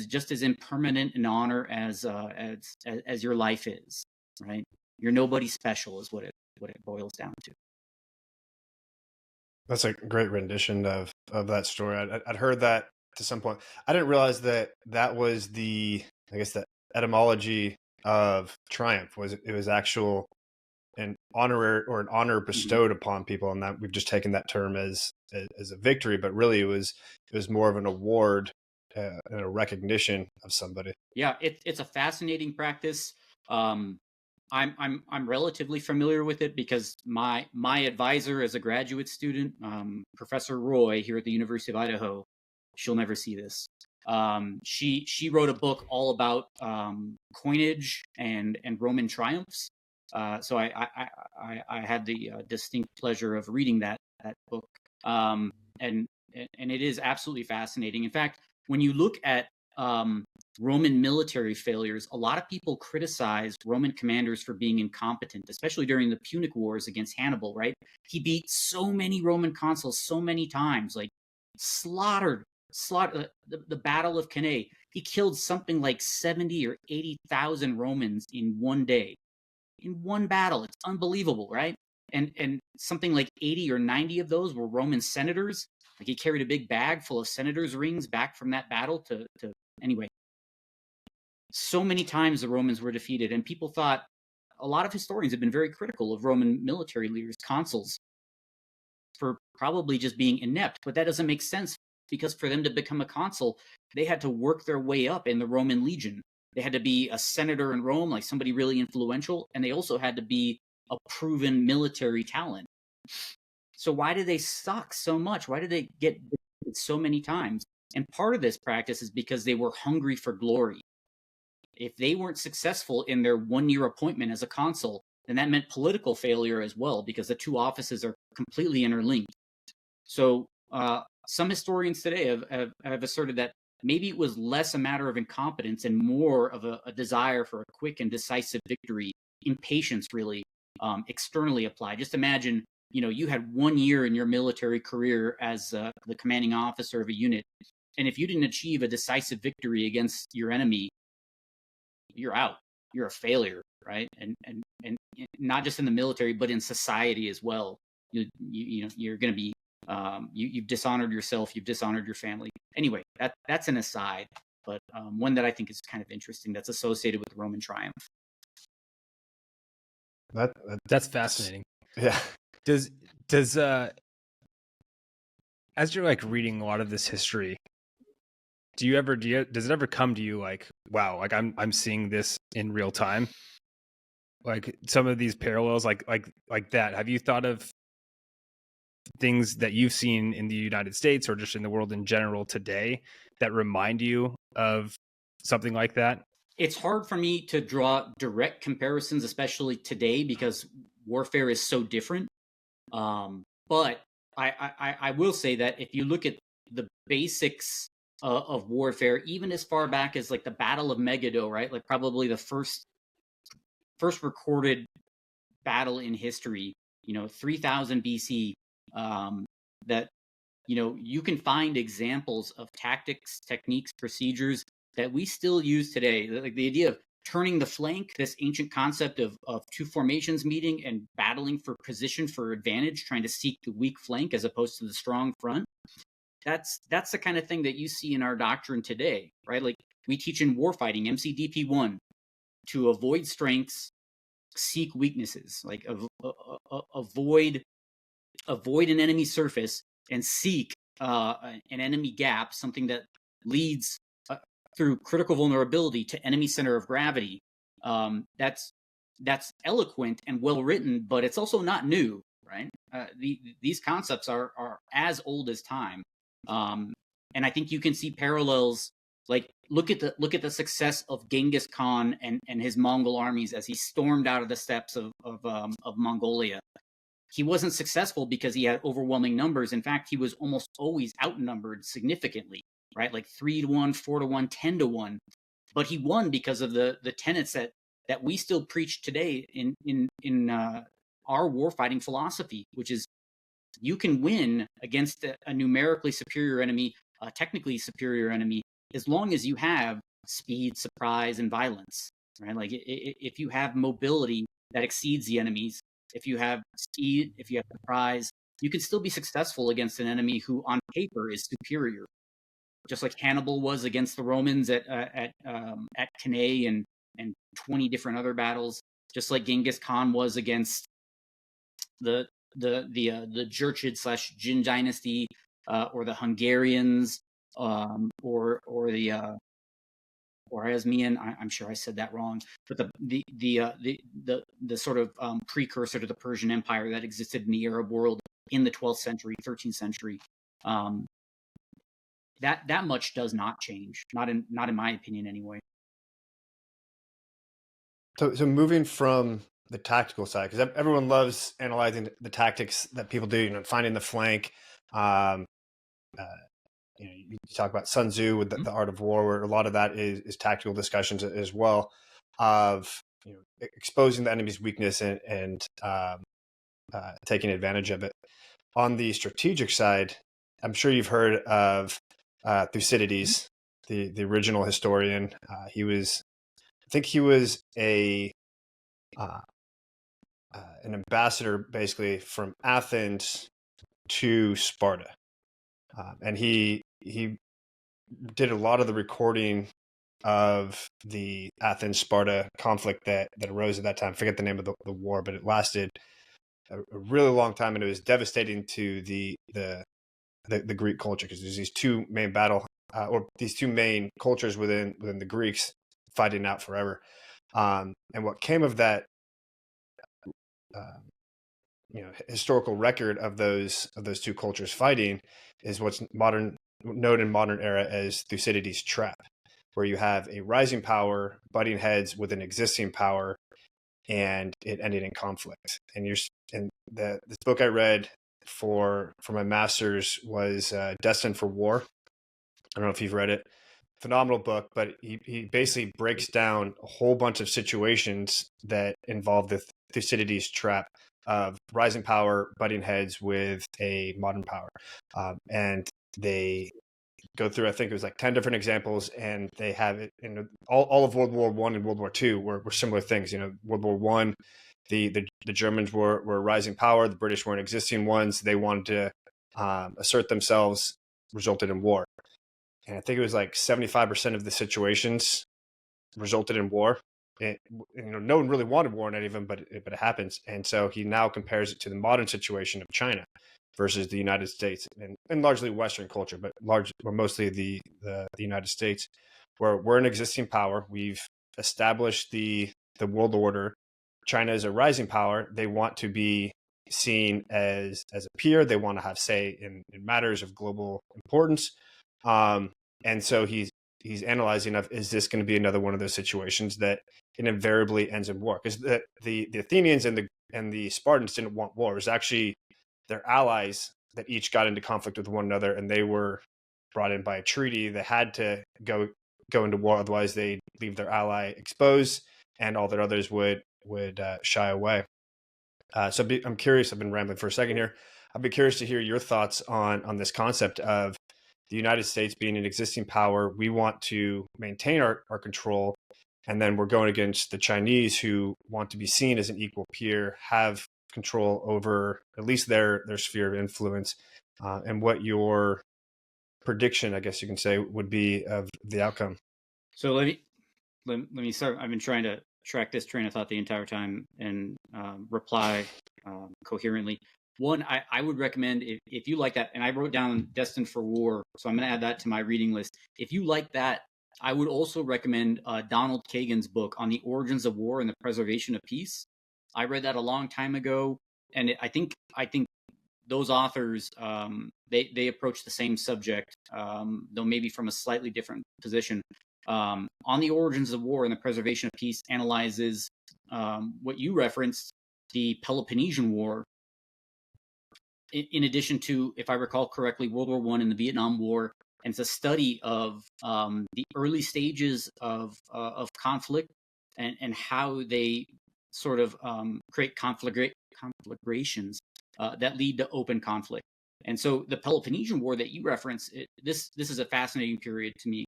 just as impermanent an honor as your life is, right? You're nobody special is what it boils down to. That's a great rendition of that story. I'd heard that to some point. I didn't realize that was the etymology of triumph. It was actual an honor bestowed upon people, and that we've just taken that term as a victory, but really it was more of an award and a recognition of somebody. Yeah, it's a fascinating practice. I'm relatively familiar with it because my advisor as a graduate student, Professor Roy here at the University of Idaho, she'll never see this. She wrote a book all about coinage and Roman triumphs. So I had the distinct pleasure of reading that book, and it is absolutely fascinating. In fact, when you look at Roman military failures, a lot of people criticize Roman commanders for being incompetent, especially during the Punic Wars against Hannibal, right? He beat so many Roman consuls so many times, like slaughtered the Battle of Cannae. He killed something like 70 or 80,000 Romans in one day, in one battle. It's unbelievable, right? And something like 80 or 90 of those were Roman senators. Like he carried a big bag full of senators' rings back from that battle to anyway. So many times the Romans were defeated, and people thought, a lot of historians have been very critical of Roman military leaders, consuls, for probably just being inept. But that doesn't make sense, because for them to become a consul, they had to work their way up in the Roman legion. They had to be a senator in Rome, like somebody really influential, and they also had to be a proven military talent. So why did they suck so much? Why did they get defeated so many times? And part of this practice is because they were hungry for glory. If they weren't successful in their one-year appointment as a consul, then that meant political failure as well, because the two offices are completely interlinked. So some historians today have asserted that maybe it was less a matter of incompetence and more of a desire for a quick and decisive victory, impatience really, externally applied. Just imagine, you had 1 year in your military career as the commanding officer of a unit, and if you didn't achieve a decisive victory against your enemy, you're out. You're a failure, right? And not just in the military, but in society as well. You're going to be you've dishonored yourself. You've dishonored your family. Anyway, that's an aside, but one that I think is kind of interesting. That's associated with the Roman triumph. That's fascinating. Yeah. Does as you're like reading a lot of this history, does it ever come to you like, wow, like I'm seeing this in real time? Like some of these parallels, like that. Have you thought of things that you've seen in the United States or just in the world in general today that remind you of something like that? It's hard for me to draw direct comparisons, especially today, because warfare is so different. But I will say that if you look at the basics of warfare, even as far back as like the Battle of Megiddo, right? Like probably the first recorded battle in history, 3000 BC, that, you can find examples of tactics, techniques, procedures that we still use today. Like the idea of turning the flank, this ancient concept of two formations meeting and battling for position, for advantage, trying to seek the weak flank as opposed to the strong front. That's the kind of thing that you see in our doctrine today, right? Like we teach in warfighting, MCDP 1, to avoid strengths, seek weaknesses, like avoid an enemy surface and seek an enemy gap, something that leads through critical vulnerability to enemy center of gravity. That's eloquent and well written, but it's also not new, right? These concepts are as old as time, and I think you can see parallels. Like look at the success of Genghis Khan and his Mongol armies as he stormed out of the steppes of Mongolia. He wasn't successful because he had overwhelming numbers. In fact, he was almost always outnumbered significantly, right? Like 3-1, 4-1, 10-1. But he won because of the tenets that we still preach today in our warfighting philosophy, which is you can win against a numerically superior enemy, a technically superior enemy, as long as you have speed, surprise, and violence, right? Like if you have mobility that exceeds the enemy's, if you have speed, if you have surprise, you can still be successful against an enemy who on paper is superior. Just like Hannibal was against the Romans at Cannae and 20 different other battles, just like Genghis Khan was against the Jurchid/Jin dynasty, or the Hungarians, or the Khwarezmian. I'm sure I said that wrong, but the sort of precursor to the Persian Empire that existed in the Arab world in the 12th century, 13th century. that much does not change. Not in my opinion, anyway. So moving from the tactical side, because everyone loves analyzing the tactics that people do, finding the flank. You talk about Sun Tzu with the Art of War, where a lot of that is tactical discussions as well, of exposing the enemy's weakness and taking advantage of it. On the strategic side, I'm sure you've heard of Thucydides, the original historian. I think he was an ambassador basically from Athens to Sparta, and he did a lot of the recording of the Athens-Sparta conflict that arose at that time. I forget the name of the war, but it lasted a really long time, and it was devastating to the Greek culture, because there's these two main these two main cultures within the Greeks fighting out forever. And what came of that, historical record of those two cultures fighting is what's known in modern era as Thucydides' trap, where you have a rising power butting heads with an existing power, and it ended in conflict. And this book I read for my master's was Destined for War. I don't know if you've read it. Phenomenal book, but he basically breaks down a whole bunch of situations that involve the Thucydides trap of rising power butting heads with a modern power. And they go through, I think it was like 10 different examples, and they have it in all of World War I and World War II were similar things. World War I, the Germans were rising power, the British weren't existing ones. They wanted to assert themselves, resulted in war. And I think it was like 75% of the situations resulted in war. No one really wanted war in any of them, but it happens. And so he now compares it to the modern situation of China versus the United States, and largely Western culture, but mostly the United States, where we're an existing power. We've established the world order. China is a rising power. They want to be seen as a peer. They want to have say in matters of global importance. And so he's analyzing is this going to be another one of those situations that invariably ends in war? Because the Athenians and the Spartans didn't want war. It was actually their allies that each got into conflict with one another, and they were brought in by a treaty. They had to go into war, otherwise they'd leave their ally exposed, and all their others would shy away. So I'm curious. I've been rambling for a second here. I'd be curious to hear your thoughts on this concept of the United States being an existing power. We want to maintain our control, and then we're going against the Chinese, who want to be seen as an equal peer, have control over at least their sphere of influence, and what your prediction, I guess you can say, would be of the outcome. So let me start. I've been trying to track this train of thought the entire time and reply coherently. One, I would recommend, if you like that, and I wrote down Destined for War, so I'm going to add that to my reading list. If you like that, I would also recommend Donald Kagan's book on the origins of war and the preservation of peace. I read that a long time ago, and I think those authors, they approach the same subject, though maybe from a slightly different position. On the origins of war and the preservation of peace analyzes what you referenced, the Peloponnesian War, in addition to, if I recall correctly, World War I and the Vietnam War. And it's a study of the early stages of conflict and how they sort of create conflagrations that lead to open conflict. And so the Peloponnesian War that you reference, this is a fascinating period to me.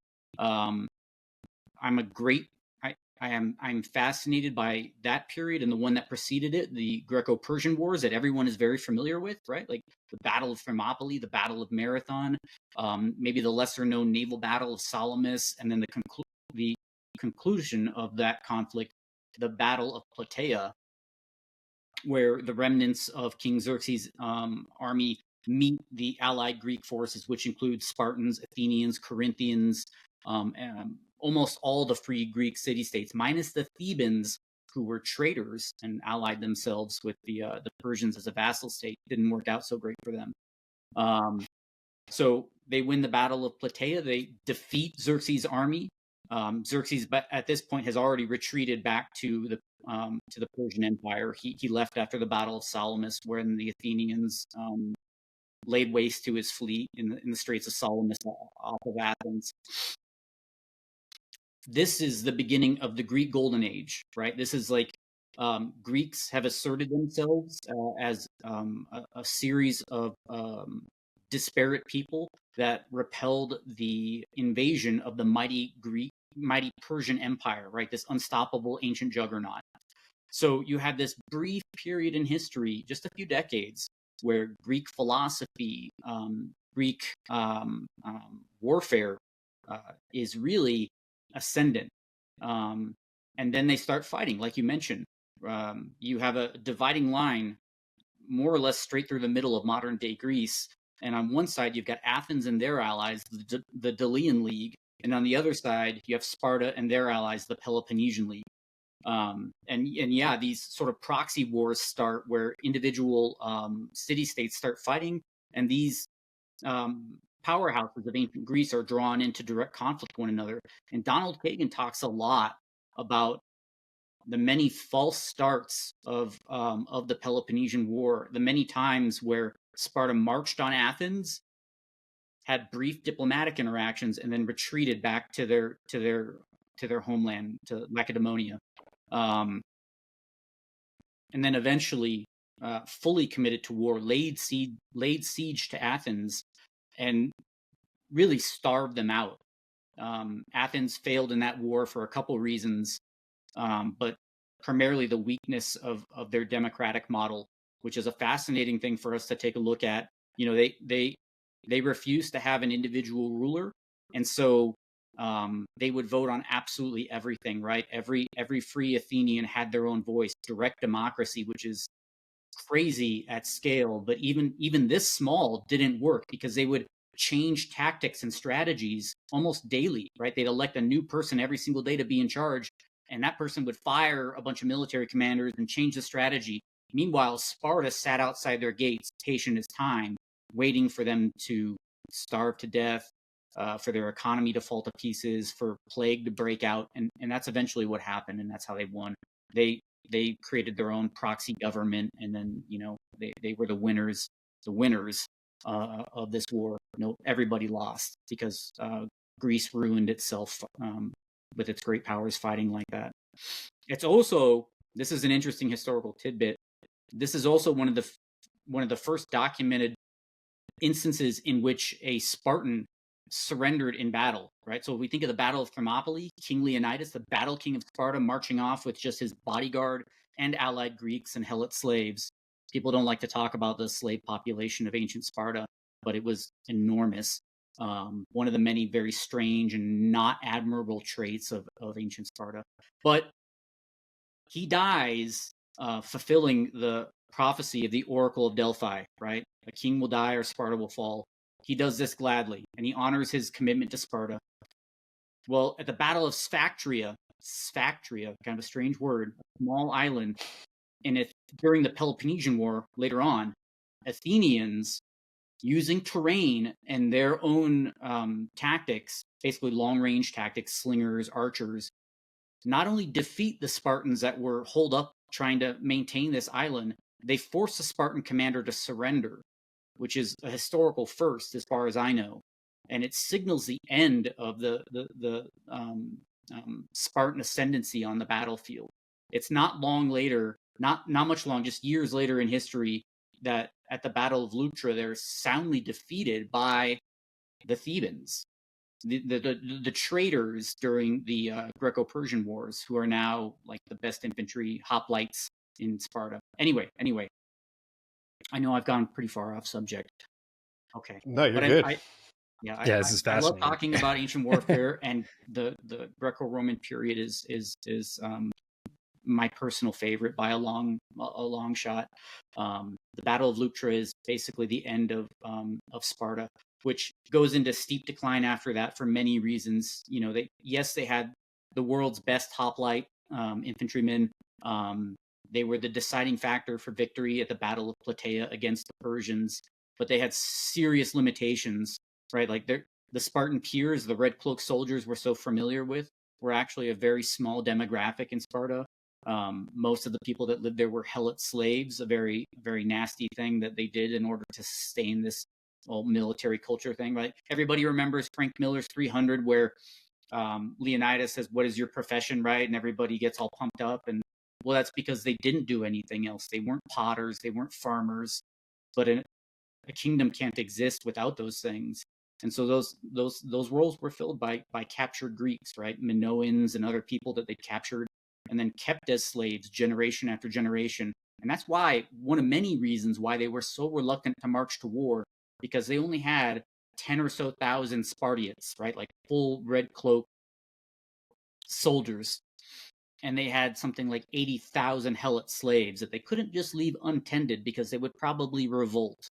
I'm fascinated by that period and the one that preceded it, the Greco-Persian Wars that everyone is very familiar with, right? Like the Battle of Thermopylae, the Battle of Marathon, maybe the lesser-known naval battle of Salamis, and then the conclusion of that conflict, the Battle of Plataea, where the remnants of King Xerxes' army meet the allied Greek forces, which include Spartans, Athenians, Corinthians, almost all the free Greek city-states, minus the Thebans, who were traitors and allied themselves with the Persians as a vassal state. Didn't work out so great for them. So They win the Battle of Plataea. They defeat Xerxes' army. Xerxes, but at this point, has already retreated back to the Persian Empire. He left after the Battle of Salamis, when the Athenians laid waste to his fleet in the Straits of Salamis off of Athens. This is the beginning of the Greek Golden Age, right? This is like Greeks have asserted themselves as a series of disparate people that repelled the invasion of the mighty Persian Empire, right? This unstoppable ancient juggernaut. So you had this brief period in history, just a few decades, where Greek philosophy, Greek warfare is really ascendant. And then they start fighting, like you mentioned. You have a dividing line more or less straight through the middle of modern day Greece. And on one side, you've got Athens and their allies, the Delian League. And on the other side, you have Sparta and their allies, the Peloponnesian League. And yeah, these sort of proxy wars start where individual city-states start fighting, and these powerhouses of ancient Greece are drawn into direct conflict with one another. And Donald Kagan talks a lot about the many false starts of the Peloponnesian War, the many times where Sparta marched on Athens, had brief diplomatic interactions, and then retreated back to their homeland, to Lacedaemonia, and then eventually fully committed to war, laid siege to Athens, and really starved them out. Athens failed in that war for a couple reasons, but primarily the weakness of their democratic model, which is a fascinating thing for us to take a look at. You know, they refused to have an individual ruler, and so they would vote on absolutely everything, right? Every free Athenian had their own voice. Direct democracy, which is crazy at scale, but even this small didn't work because they would change tactics and strategies almost daily, right? They'd elect a new person every single day to be in charge, and that person would fire a bunch of military commanders and change the strategy. Meanwhile, Sparta sat outside their gates, patient as time, waiting for them to starve to death, for their economy to fall to pieces, for plague to break out, and that's eventually what happened, and that's how they won. They created their own proxy government, and then they were the winners of this war. Everybody lost because Greece ruined itself with its great powers fighting like that. It's also, this is an interesting historical tidbit, this is also one of the first documented instances in which a Spartan surrendered in battle, right? So if we think of the Battle of Thermopylae, King Leonidas, the battle king of Sparta, marching off with just his bodyguard and allied Greeks and Helot slaves. People don't like to talk about the slave population of ancient Sparta, but it was enormous. One of the many very strange and not admirable traits of ancient Sparta. But he dies fulfilling the prophecy of the Oracle of Delphi, right? A king will die or Sparta will fall. He does this gladly, and he honors his commitment to Sparta. Well, at the Battle of Sphactria, kind of a strange word, a small island, and during the Peloponnesian War later on, Athenians, using terrain and their own tactics, basically long-range tactics, slingers, archers, not only defeat the Spartans that were holed up trying to maintain this island, they forced the Spartan commander to surrender, which is a historical first as far as I know. And it signals the end of the Spartan ascendancy on the battlefield. It's not long later, not much long, just years later in history, that at the Battle of Leuctra, they're soundly defeated by the Thebans, the traitors during the Greco-Persian Wars, who are now like the best infantry hoplites in Sparta. Anyway, I know I've gone pretty far off subject. Okay. No, you're good. This is fascinating. I love talking about ancient warfare, and the Greco-Roman period is my personal favorite by a long shot. The Battle of Leuctra is basically the end of Sparta, which goes into steep decline after that for many reasons. They had the world's best hoplite infantrymen. They were the deciding factor for victory at the Battle of Plataea against the Persians, but they had serious limitations right? Like the Spartan peers, the red cloak soldiers we're so familiar with, were actually a very small demographic in Sparta. Most of the people that lived there were helot slaves, a very, very nasty thing that they did in order to sustain this whole military culture thing, right? Everybody remembers Frank Miller's 300, where Leonidas says, "What is your profession?" Right? And everybody gets all pumped up. And well, that's because they didn't do anything else. They weren't potters, they weren't farmers. But a kingdom can't exist without those things. And so those roles were filled by captured Greeks, right? Minoans and other people that they captured and then kept as slaves generation after generation. And that's why, one of many reasons why they were so reluctant to march to war, because they only had 10 or so thousand Spartiates, right? Like full red cloak soldiers. And they had something like 80,000 helot slaves that they couldn't just leave untended because they would probably revolt.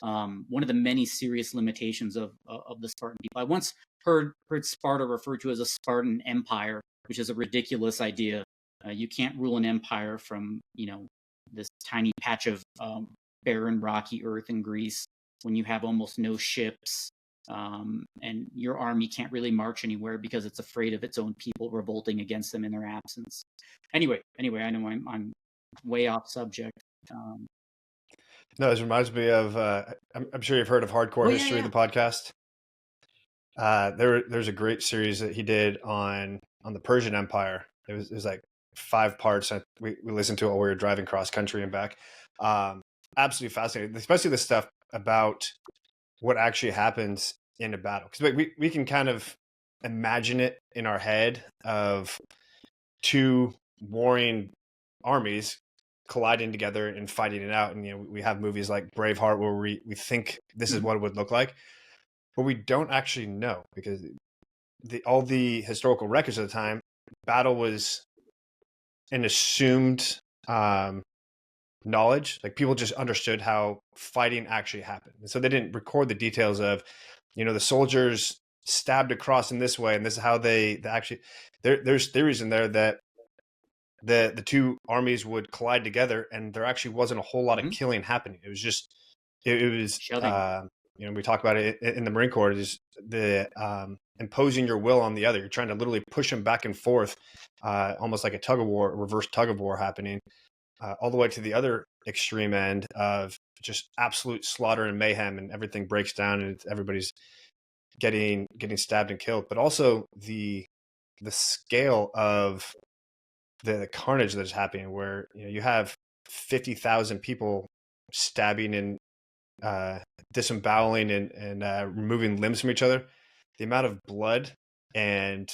One of the many serious limitations of the Spartan people. I once heard Sparta referred to as a Spartan empire, which is a ridiculous idea. You can't rule an empire from, this tiny patch of barren, rocky earth in Greece when you have almost no ships, and your army can't really march anywhere because it's afraid of its own people revolting against them in their absence. Anyway, I know I'm way off subject. No, this reminds me of, I'm sure you've heard of Hardcore History, the podcast. There's a great series that he did on the Persian Empire. It was like 5 parts. We listened to it while we were driving cross country and back. Absolutely fascinating, especially the stuff about what actually happens in a battle. Because we can kind of imagine it in our head of 2 warring armies colliding together and fighting it out. And, we have movies like Braveheart where we think this is what it would look like, but we don't actually know, because all the historical records of the time, battle was an assumed knowledge. Like, people just understood how fighting actually happened. And so they didn't record the details of, the soldiers stabbed across in this way, and this is how they actually, there's theories in there that the 2 armies would collide together and there actually wasn't a whole lot of killing happening. It was just, it was, we talk about it in the Marine Corps, is the imposing your will on the other. You're trying to literally push them back and forth, almost like a tug of war, reverse tug of war happening, all the way to the other extreme end of just absolute slaughter and mayhem, and everything breaks down and everybody's getting stabbed and killed. But also the scale of the carnage that's happening, where you have 50,000 people stabbing and disemboweling and removing limbs from each other. The amount of blood and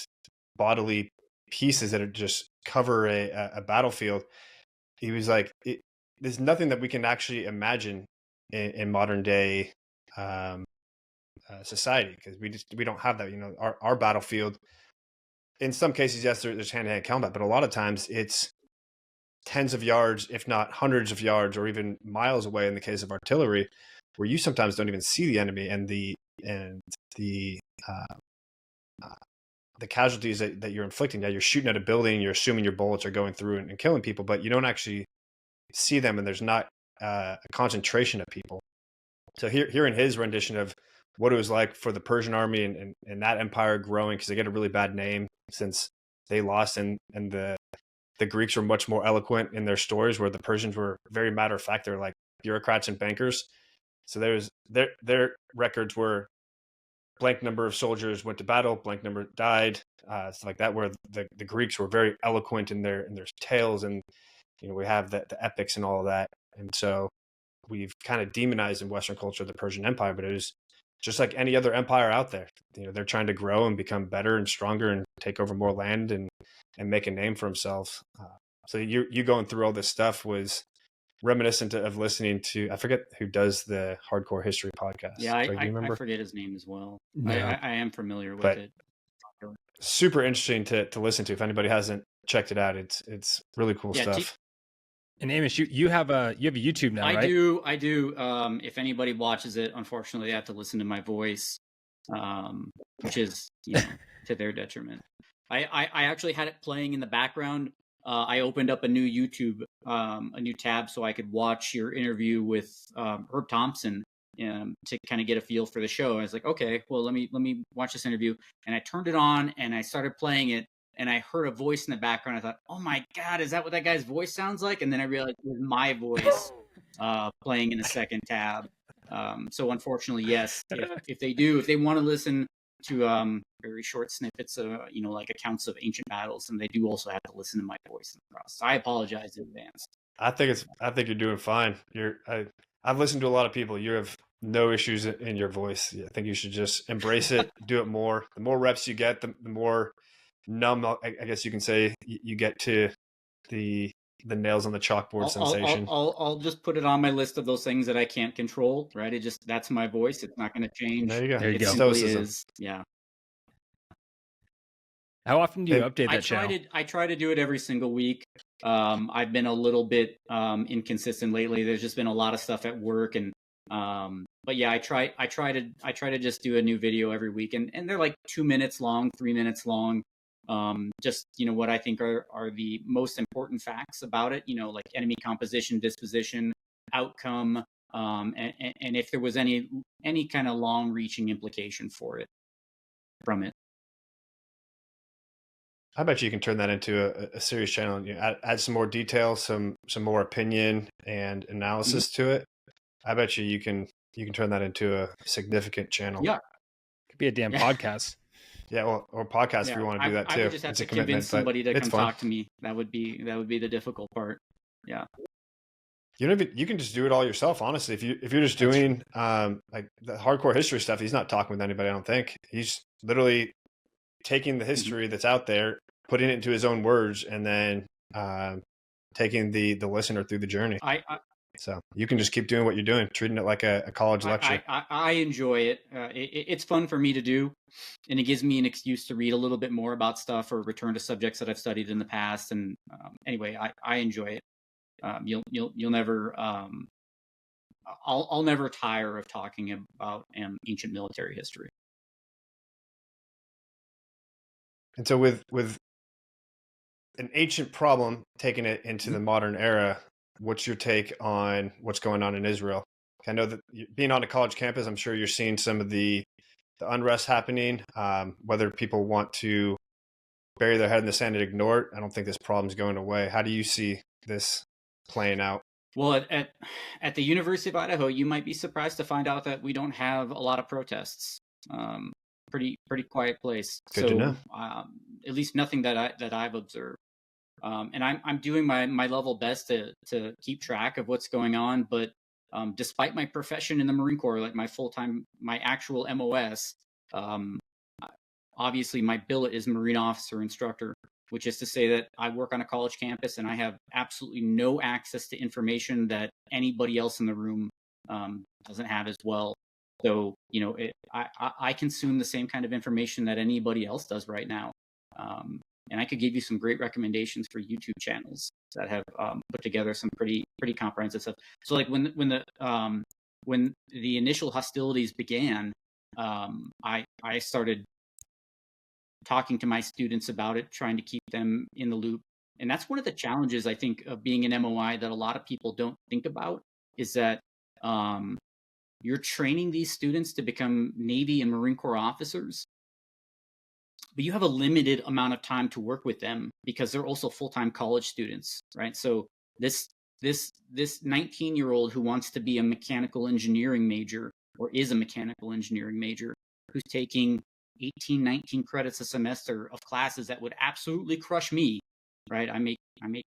bodily pieces that are just cover a battlefield. He was like, there's nothing that we can actually imagine in modern day society, because we don't have that. Our battlefield, in some cases, yes, there's hand-to-hand combat, but a lot of times it's tens of yards, if not hundreds of yards, or even miles away in the case of artillery, where you sometimes don't even see the enemy, and the casualties that you're inflicting. Yeah, you're shooting at a building, you're assuming your bullets are going through and killing people, but you don't actually see them, and there's not a concentration of people. So hearing his rendition of what it was like for the Persian army and that empire growing, because they get a really bad name since they lost, and the Greeks were much more eloquent in their stories, where the Persians were very matter of fact. They're like bureaucrats and bankers. So their records were blank number of soldiers went to battle, blank number died, stuff like that, where the Greeks were very eloquent in their tales, and we have the epics and all of that. And so we've kind of demonized in Western culture the Persian Empire, but it was just like any other empire out there. They're trying to grow and become better and stronger and take over more land and make a name for themselves. So you going through all this stuff was reminiscent of listening to, I forget who does the Hardcore History podcast. Yeah, I forget his name as well. Yeah. I am familiar with it. Super interesting to listen to. If anybody hasn't checked it out, it's really cool stuff. And Amish, you have a YouTube now, right? I do. If anybody watches it, unfortunately, they have to listen to my voice, which is to their detriment. I actually had it playing in the background. I opened up a new YouTube, a new tab, so I could watch your interview with Herb Thompson. to kind of get a feel for the show. I was like, okay, well, let me watch this interview. And I turned it on and I started playing it, and I heard a voice in the background. I thought, oh my God, is that what that guy's voice sounds like? And then I realized it was my voice playing in a second tab. So unfortunately, yes, if they want to listen to very short snippets of like accounts of ancient battles, and they do also have to listen to my voice in the process. I apologize in advance. I think you're doing fine. I've listened to a lot of people. You have no issues in your voice. I think you should just embrace it, do it more. The more reps you get, the more numb, I guess you can say, you get to the nails on the chalkboard sensation. I'll just put it on my list of those things that I can't control, right? That's my voice. It's not going to change. There you go. It simply is. Yeah. How often do you update that channel? I try to do it every single week. I've been a little bit inconsistent lately. There's just been a lot of stuff at work, and but yeah, I try to just do a new video every week, and they're like 2 minutes long, 3 minutes long. Just what I think are the most important facts about it. Like enemy composition, disposition, outcome, and if there was any kind of long-reaching implication from it. I bet you can turn that into a series channel and add some more detail, some more opinion and analysis to it. I bet you can turn that into a significant channel. Yeah, could be a damn podcast. Yeah, well, or podcast if you want to do that too. I would just have to convince somebody to come talk to me. That would be the difficult part. Yeah. You can just do it all yourself. Honestly, if you're just doing like the hardcore history stuff, he's not talking with anybody. I don't think he's literally taking the history that's out there, putting it into his own words, and then taking the listener through the journey. So you can just keep doing what you're doing, treating it like a college lecture. I enjoy it. It's fun for me to do, and it gives me an excuse to read a little bit more about stuff or return to subjects that I've studied in the past. And anyway, I enjoy it. You'll never. I'll never tire of talking about ancient military history. And so with an ancient problem, taking it into the modern era, what's your take on what's going on in Israel? I know that being on a college campus, I'm sure you're seeing some of the unrest happening, whether people want to bury their head in the sand and ignore it. I don't think this problem's going away. How do you see this playing out? Well, at the University of Idaho, you might be surprised to find out that we don't have a lot of protests. Pretty quiet place. Good to know. At least nothing that I've observed. And I'm doing my level best to keep track of what's going on. But despite my profession in the Marine Corps, like my actual MOS, obviously my billet is Marine Officer Instructor, which is to say that I work on a college campus and I have absolutely no access to information that anybody else in the room doesn't have as well. So, I consume the same kind of information that anybody else does right now. And I could give you some great recommendations for YouTube channels that have put together some pretty comprehensive stuff. So like when the initial hostilities began, I started talking to my students about it, trying to keep them in the loop. And that's one of the challenges, I think, of being an MOI that a lot of people don't think about, is that you're training these students to become Navy and Marine Corps officers, but you have a limited amount of time to work with them because they're also full-time college students, right? So this 19-year-old who wants to be a mechanical engineering major or is a mechanical engineering major who's taking 18, 19 credits a semester of classes that would absolutely crush me, right? I make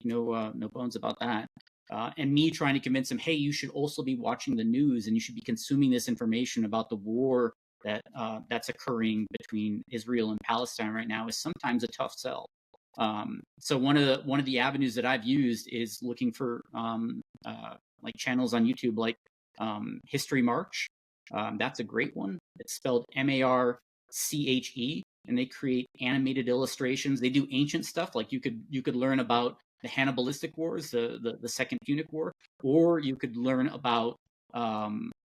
no bones about that. And me trying to convince him, hey, you should also be watching the news and you should be consuming this information about the war that's occurring between Israel and Palestine right now is sometimes a tough sell. So one of the avenues that I've used is looking for like channels on YouTube like History March. That's a great one. It's spelled MARCHE, and they create animated illustrations. They do ancient stuff, like you could learn about the Hannibalistic Wars, the Second Punic War, or you could learn about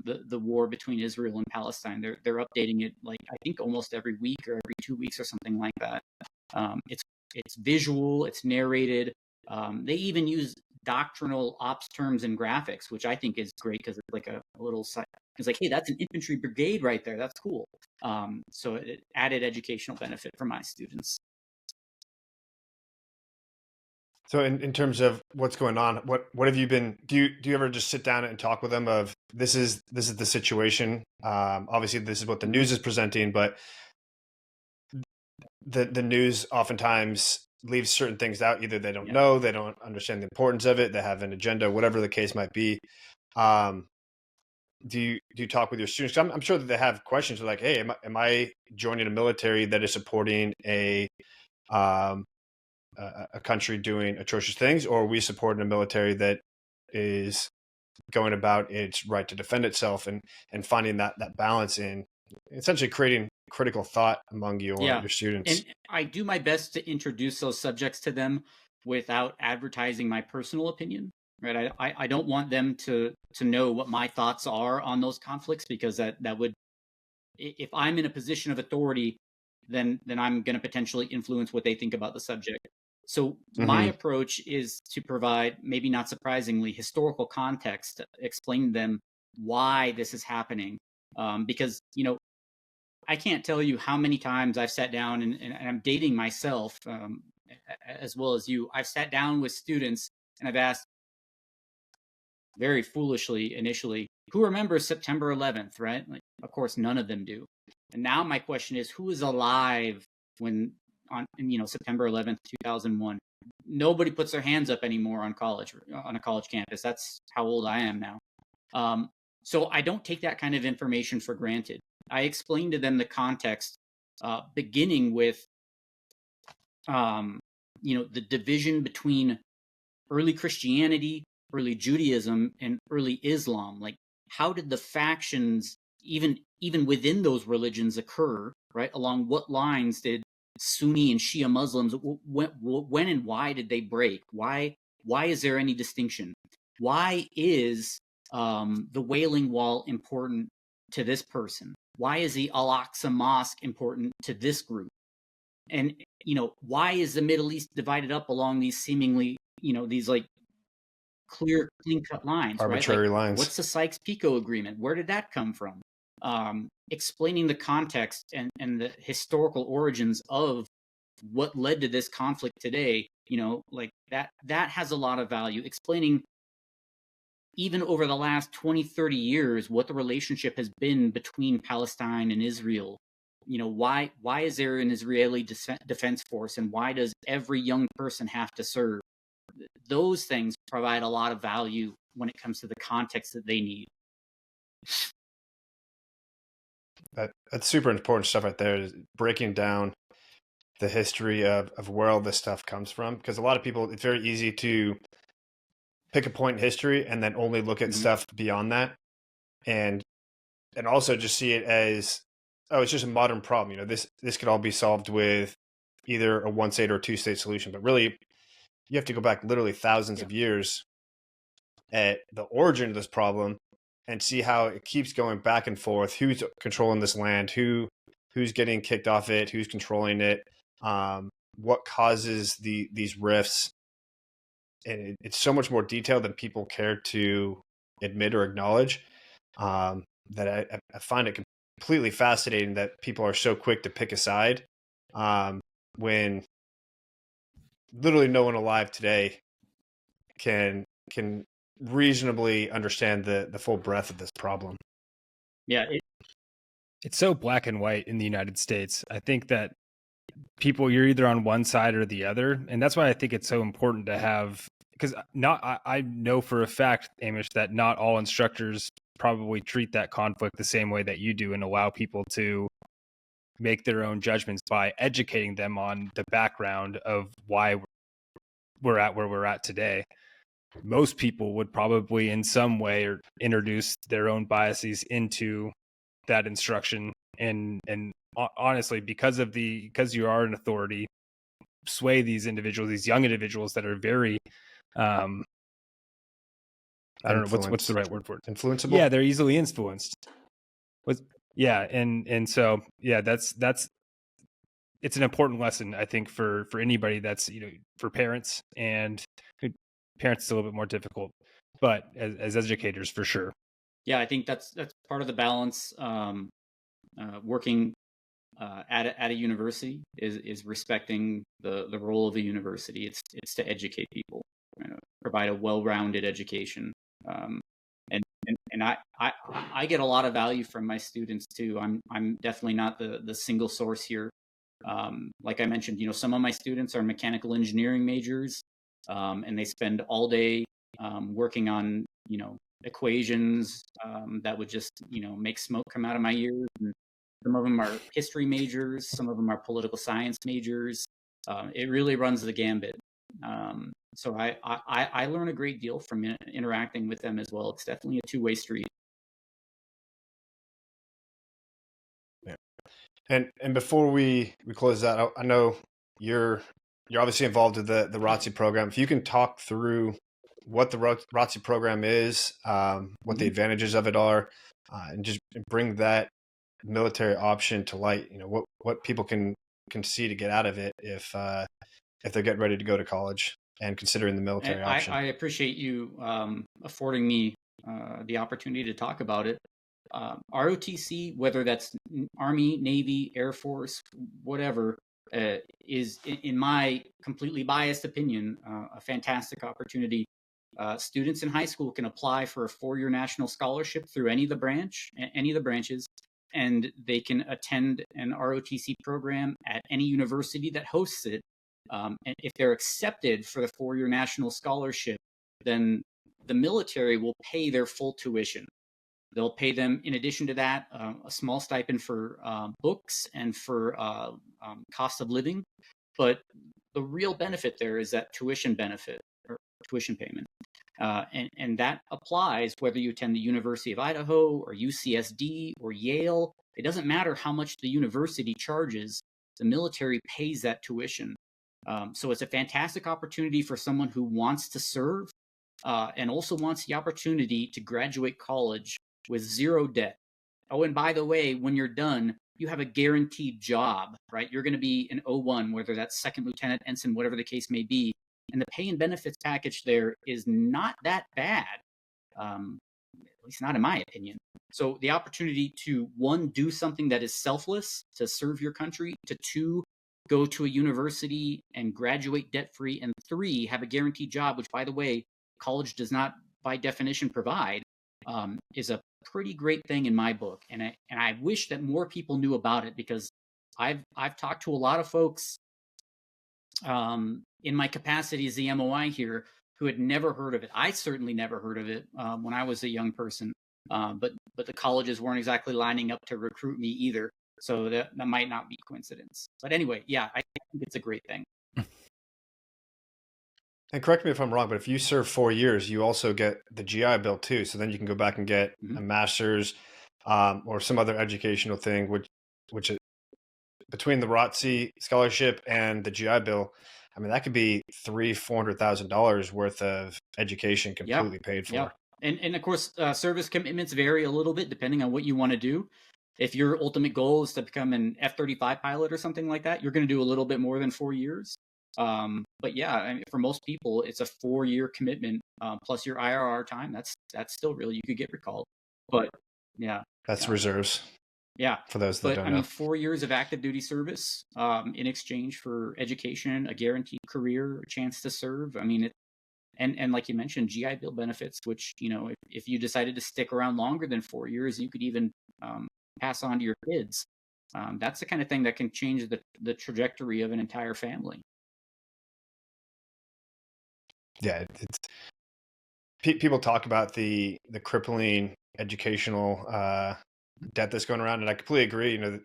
the war between Israel and Palestine. They're updating it, like I think almost every week or every 2 weeks or something like that. It's visual, it's narrated. They even use doctrinal ops terms and graphics, which I think is great because it's like a little site. It's like, hey, that's an infantry brigade right there. That's cool. So it added educational benefit for my students. So in terms of what's going on, what have you been, do you ever just sit down and talk with them of this is the situation? Obviously this is what the news is presenting, but the news oftentimes leaves certain things out. Either they don't know, they don't understand the importance of it, they have an agenda, whatever the case might be. Do you talk with your students? I'm sure that they have questions like, hey, am I joining a military that is supporting a country doing atrocious things, or are we supporting a military that is going about its right to defend itself, and finding that balance in essentially creating critical thought among your students? And I do my best to introduce those subjects to them without advertising my personal opinion. Right. I don't want them to know what my thoughts are on those conflicts, because that would, if I'm in a position of authority, then I'm going to potentially influence what they think about the subject. So my approach is to provide, maybe not surprisingly, historical context, explain to them why this is happening. Because, I can't tell you how many times I've sat down and I'm dating myself as well as you. I've sat down with students and I've asked, very foolishly initially, who remembers September 11th, right? Like, of course, none of them do. And now my question is, who is alive when on September 11th, 2001? Nobody puts their hands up anymore on a college campus. That's how old I am now. So I don't take that kind of information for granted. I explain to them the context, beginning with, the division between early Christianity, early Judaism, and early Islam. Like, how did the factions, even within those religions, occur? Right? Along what lines did Sunni and Shia Muslims, when and why did they break? Why is there any distinction? Why is the Wailing Wall important to this person? Why is the Al-Aqsa Mosque important to this group? And, why is the Middle East divided up along these seemingly, these like clear, clean-cut lines, arbitrary right? Like, lines. what's the Sykes-Picot Agreement? Where did that come from? Explaining the context and the historical origins of what led to this conflict today, like that has a lot of value. Explaining even over the last 20, 30 years, what the relationship has been between Palestine and Israel. Why is there an Israeli defense force, and why does every young person have to serve? Those things provide a lot of value when it comes to the context that they need. That's super important stuff right there, is breaking down the history of where all this stuff comes from. Because a lot of people, it's very easy to pick a point in history and then only look at stuff beyond that. And also just see it as, oh, it's just a modern problem. This could all be solved with either a one state or two state solution. But really, you have to go back literally thousands of years at the origin of this problem and see how it keeps going back and forth. Who's controlling this land? Who's getting kicked off it? Who's controlling it? What causes these rifts? And it's so much more detailed than people care to admit or acknowledge. That I find it completely fascinating that people are so quick to pick a side, when literally no one alive today can reasonably understand the full breadth of this problem. Yeah, it's so black and white in the United States. I think that people, you're either on one side or the other, and that's why I think it's so important to have, because I know for a fact, Amish, that not all instructors probably treat that conflict the same way that you do and allow people to make their own judgments by educating them on the background of why we're at where we're at today. Most people would probably in some way or introduce their own biases into that instruction, and honestly, because you are an authority, sway these young individuals that are very I don't know what's the right word for it. Influenceable. Yeah, they're easily influenced. And so that's it's an important lesson, I think, for anybody that's for parents and parents it's a little bit more difficult, but as educators, for sure. Yeah, I think that's part of the balance. Working at a university is respecting the role of the university. It's to educate people, provide a well-rounded education. And I get a lot of value from my students too. I'm definitely not the single source here. Like I mentioned, some of my students are mechanical engineering majors, and they spend all day working on equations that would just make smoke come out of my ears. And some of them are history majors, some of them are political science majors. It really runs the gambit. So I learn a great deal from interacting with them as well. It's definitely a two-way street. Yeah. And before we close out, I know you're obviously involved with the ROTC program. If you can talk through what the ROTC program is, what the advantages of it are, and just bring that military option to light. What people can see to get out of it if they're getting ready to go to college and considering the military option. I appreciate you affording me the opportunity to talk about it. ROTC, whether that's Army, Navy, Air Force, whatever, is, in my completely biased opinion, a fantastic opportunity. Students in high school can apply for a 4-year national scholarship through any of the branches, and they can attend an ROTC program at any university that hosts it. And if they're accepted for the 4-year national scholarship, then the military will pay their full tuition. They'll pay them, in addition to that, a small stipend for books and for cost of living. But the real benefit there is that tuition benefit or tuition payment. And that applies whether you attend the University of Idaho or UCSD or Yale. It doesn't matter how much the university charges, the military pays that tuition. So it's a fantastic opportunity for someone who wants to serve and also wants the opportunity to graduate college with zero debt. Oh, and by the way, when you're done, you have a guaranteed job, right? You're going to be an O1, whether that's second lieutenant, ensign, whatever the case may be. And the pay and benefits package there is not that bad, at least not in my opinion. So the opportunity to, 1, do something that is selfless to serve your country, to 2, go to a university and graduate debt-free, and 3, have a guaranteed job, which, by the way, college does not by definition provide, is a pretty great thing in my book. And I wish that more people knew about it, because I've talked to a lot of folks in my capacity as the MOI here who had never heard of it. I certainly never heard of it when I was a young person, but the colleges weren't exactly lining up to recruit me either. So that might not be coincidence. But anyway, yeah, I think it's a great thing. And correct me if I'm wrong, but if you serve 4 years, you also get the GI Bill too. So then you can go back and get a master's or some other educational thing, which is between the ROTC scholarship and the GI Bill. I mean, that could be $300,000-$400,000 worth of education completely paid for. Yeah. And of course, service commitments vary a little bit depending on what you want to do. If your ultimate goal is to become an F-35 pilot or something like that, you're going to do a little bit more than 4 years. But yeah, I mean, for most people, it's a 4-year commitment plus your IRR time. That's still really, you could get recalled. But yeah, that's reserves. Yeah, for those that don't know. I mean, 4 years of active duty service in exchange for education, a guaranteed career, a chance to serve. I mean, and like you mentioned, GI Bill benefits, which if you decided to stick around longer than 4 years, you could even pass on to your kids. That's the kind of thing that can change the trajectory of an entire family. Yeah, people talk about the crippling educational debt that's going around, and I completely agree.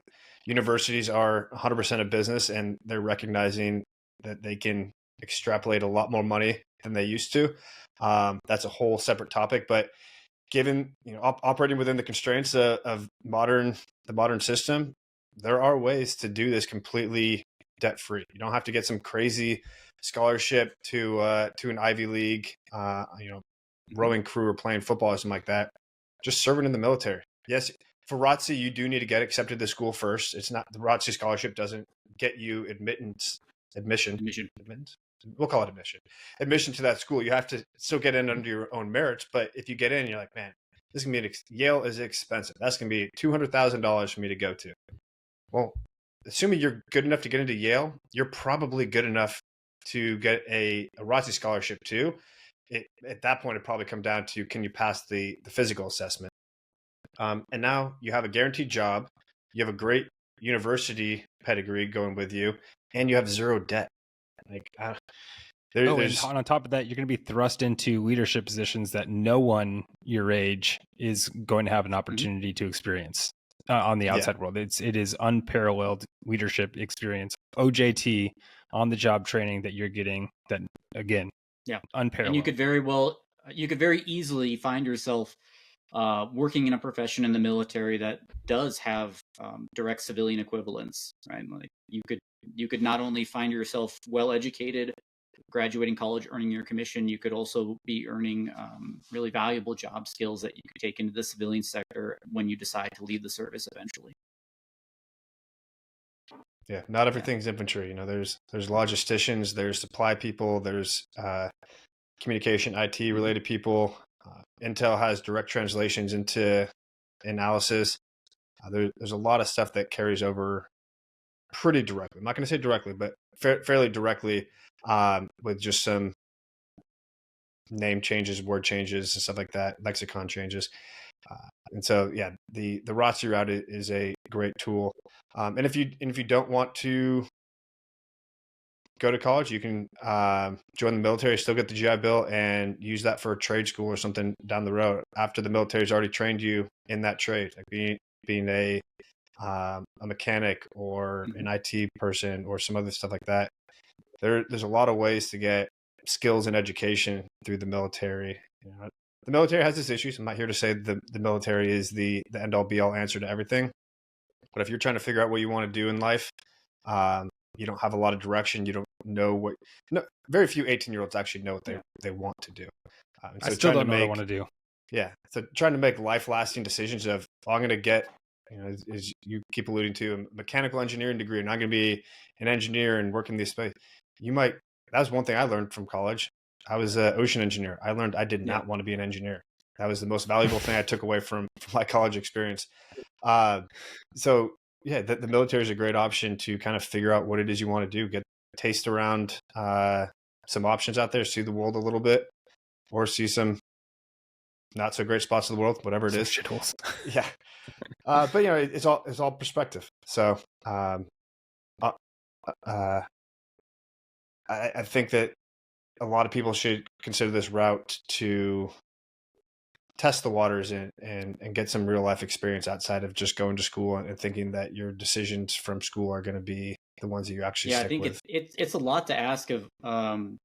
Universities are 100% a business, and they're recognizing that they can extrapolate a lot more money than they used to. That's a whole separate topic, but given operating within the constraints of the modern system, there are ways to do this completely debt free. You don't have to get some crazy scholarship to an Ivy League, rowing crew or playing football or something like that. Just serving in the military. Yes, for ROTC, you do need to get accepted to school first. It's not, the ROTC scholarship doesn't get you admittance. we'll call it admission to that school. You have to still get in under your own merits. But if you get in, you're like, man, this is going to be Yale is expensive. That's going to be $200,000 for me to go to. Well, assuming you're good enough to get into Yale, you're probably good enough to get a ROTC scholarship too. At that point, it probably come down to, can you pass the physical assessment? And now you have a guaranteed job. You have a great university pedigree going with you, and you have zero debt. Like, and on top of that, you're going to be thrust into leadership positions that no one your age is going to have an opportunity to experience on the outside world. It is unparalleled leadership experience, OJT, on the job training that you're getting. That again, unparalleled. And you could very easily find yourself working in a profession in the military that does have direct civilian equivalents, right? Like you could not only find yourself well educated, graduating college, earning your commission, you could also be earning really valuable job skills that you could take into the civilian sector when you decide to leave the service eventually. Yeah, not everything's infantry. You know, there's logisticians, there's supply people, there's communication, IT related people. Intel has direct translations into analysis. There's a lot of stuff that carries over pretty directly. I'm not going to say directly, but fairly directly, with just some name changes, word changes, and stuff like that, lexicon changes. And so, yeah, the ROTC route is a great tool. And if you don't want to go to college, you can join the military, still get the GI Bill, and use that for a trade school or something down the road after the military's already trained you in that trade, like being a mechanic or an IT person or some other stuff like that. There's a lot of ways to get skills and education through the military. You know, the military has its issues. I'm not here to say the military is the end all be all answer to everything. But if you're trying to figure out what you want to do in life, you don't have a lot of direction. You don't know very few 18-year-olds actually know what they want to do. So I still don't know what I want to do. Yeah. So trying to make life lasting decisions of, I'm going to get, as you keep alluding to, a mechanical engineering degree, and I'm going to be an engineer and work in this space. That was one thing I learned from college. I was an ocean engineer. I learned I did not want to be an engineer. That was the most valuable thing I took away from my college experience. So yeah, the military is a great option to kind of figure out what it is you want to do, get a taste around some options out there, see the world a little bit, or see some not so great spots of the world, whatever it is. Shitholes. Yeah. But it's all perspective. So I think that a lot of people should consider this route to test the waters and get some real life experience outside of just going to school and thinking that your decisions from school are going to be the ones that you actually stick with. I think it's a lot to ask of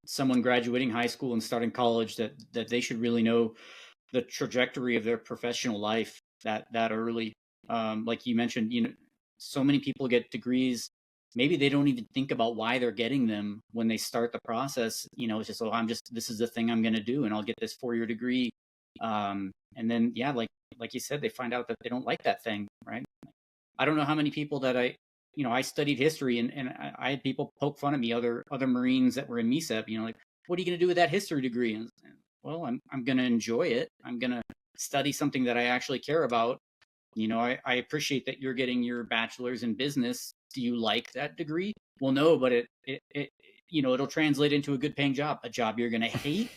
someone graduating high school and starting college that they should really know the trajectory of their professional life that early. Like you mentioned, so many people get degrees. Maybe they don't even think about why they're getting them when they start the process. It's just, this is the thing I'm going to do, and I'll get this 4-year degree. And then, like you said, they find out that they don't like that thing, right? I don't know how many people that I studied history, and I had people poke fun at me, other Marines that were in MESEP, like, what are you going to do with that history degree? And well, I'm going to enjoy it. I'm going to study something that I actually care about. I appreciate that you're getting your bachelor's in business. Do you like that degree? Well, no, but it'll translate into a good paying job, a job you're going to hate.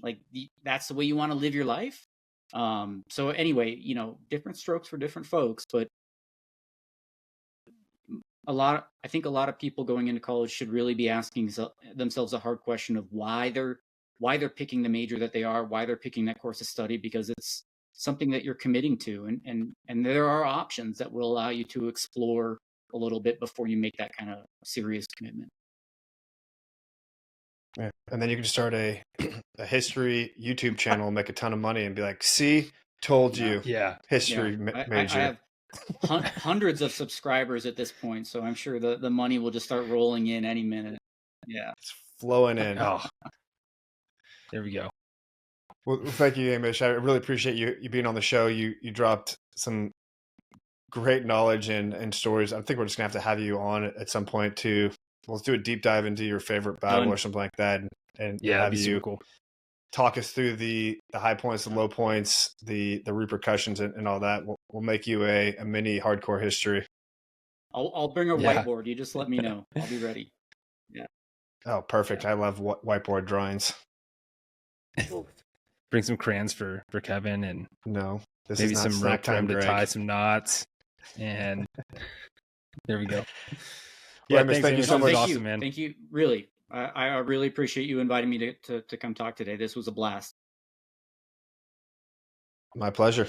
Like, that's the way you want to live your life. So anyway, different strokes for different folks, but I think a lot of people going into college should really be asking themselves a hard question of why they're picking the major that they are, why they're picking that course of study, because it's something that you're committing to. And there are options that will allow you to explore a little bit before you make that kind of serious commitment. Yeah. And then you can start a history YouTube channel, make a ton of money, and be like, see, told you. Yeah. History major. I have hundreds of subscribers at this point, so I'm sure the money will just start rolling in any minute. Yeah. It's flowing in. Oh. There we go. Well, thank you, Amish. I really appreciate you being on the show. You dropped some great knowledge and stories. I think we're just gonna have to have you on at some point to let's do a deep dive into your favorite battle or something like that, and yeah, have that'd be you super cool. Talk us through the high points, the low points, the repercussions, and all that. We'll make you a mini hardcore history. I'll bring a whiteboard. You just let me know. I'll be ready. Yeah. Oh, perfect. Yeah. I love whiteboard drawings. Bring some crayons for Kevin, and this maybe is not some rope for him to tie some knots. And there we go. Yeah, Amish, thank you so much. Thank you, awesome, man. Thank you. Really, I really appreciate you inviting me to come talk today. This was a blast. My pleasure.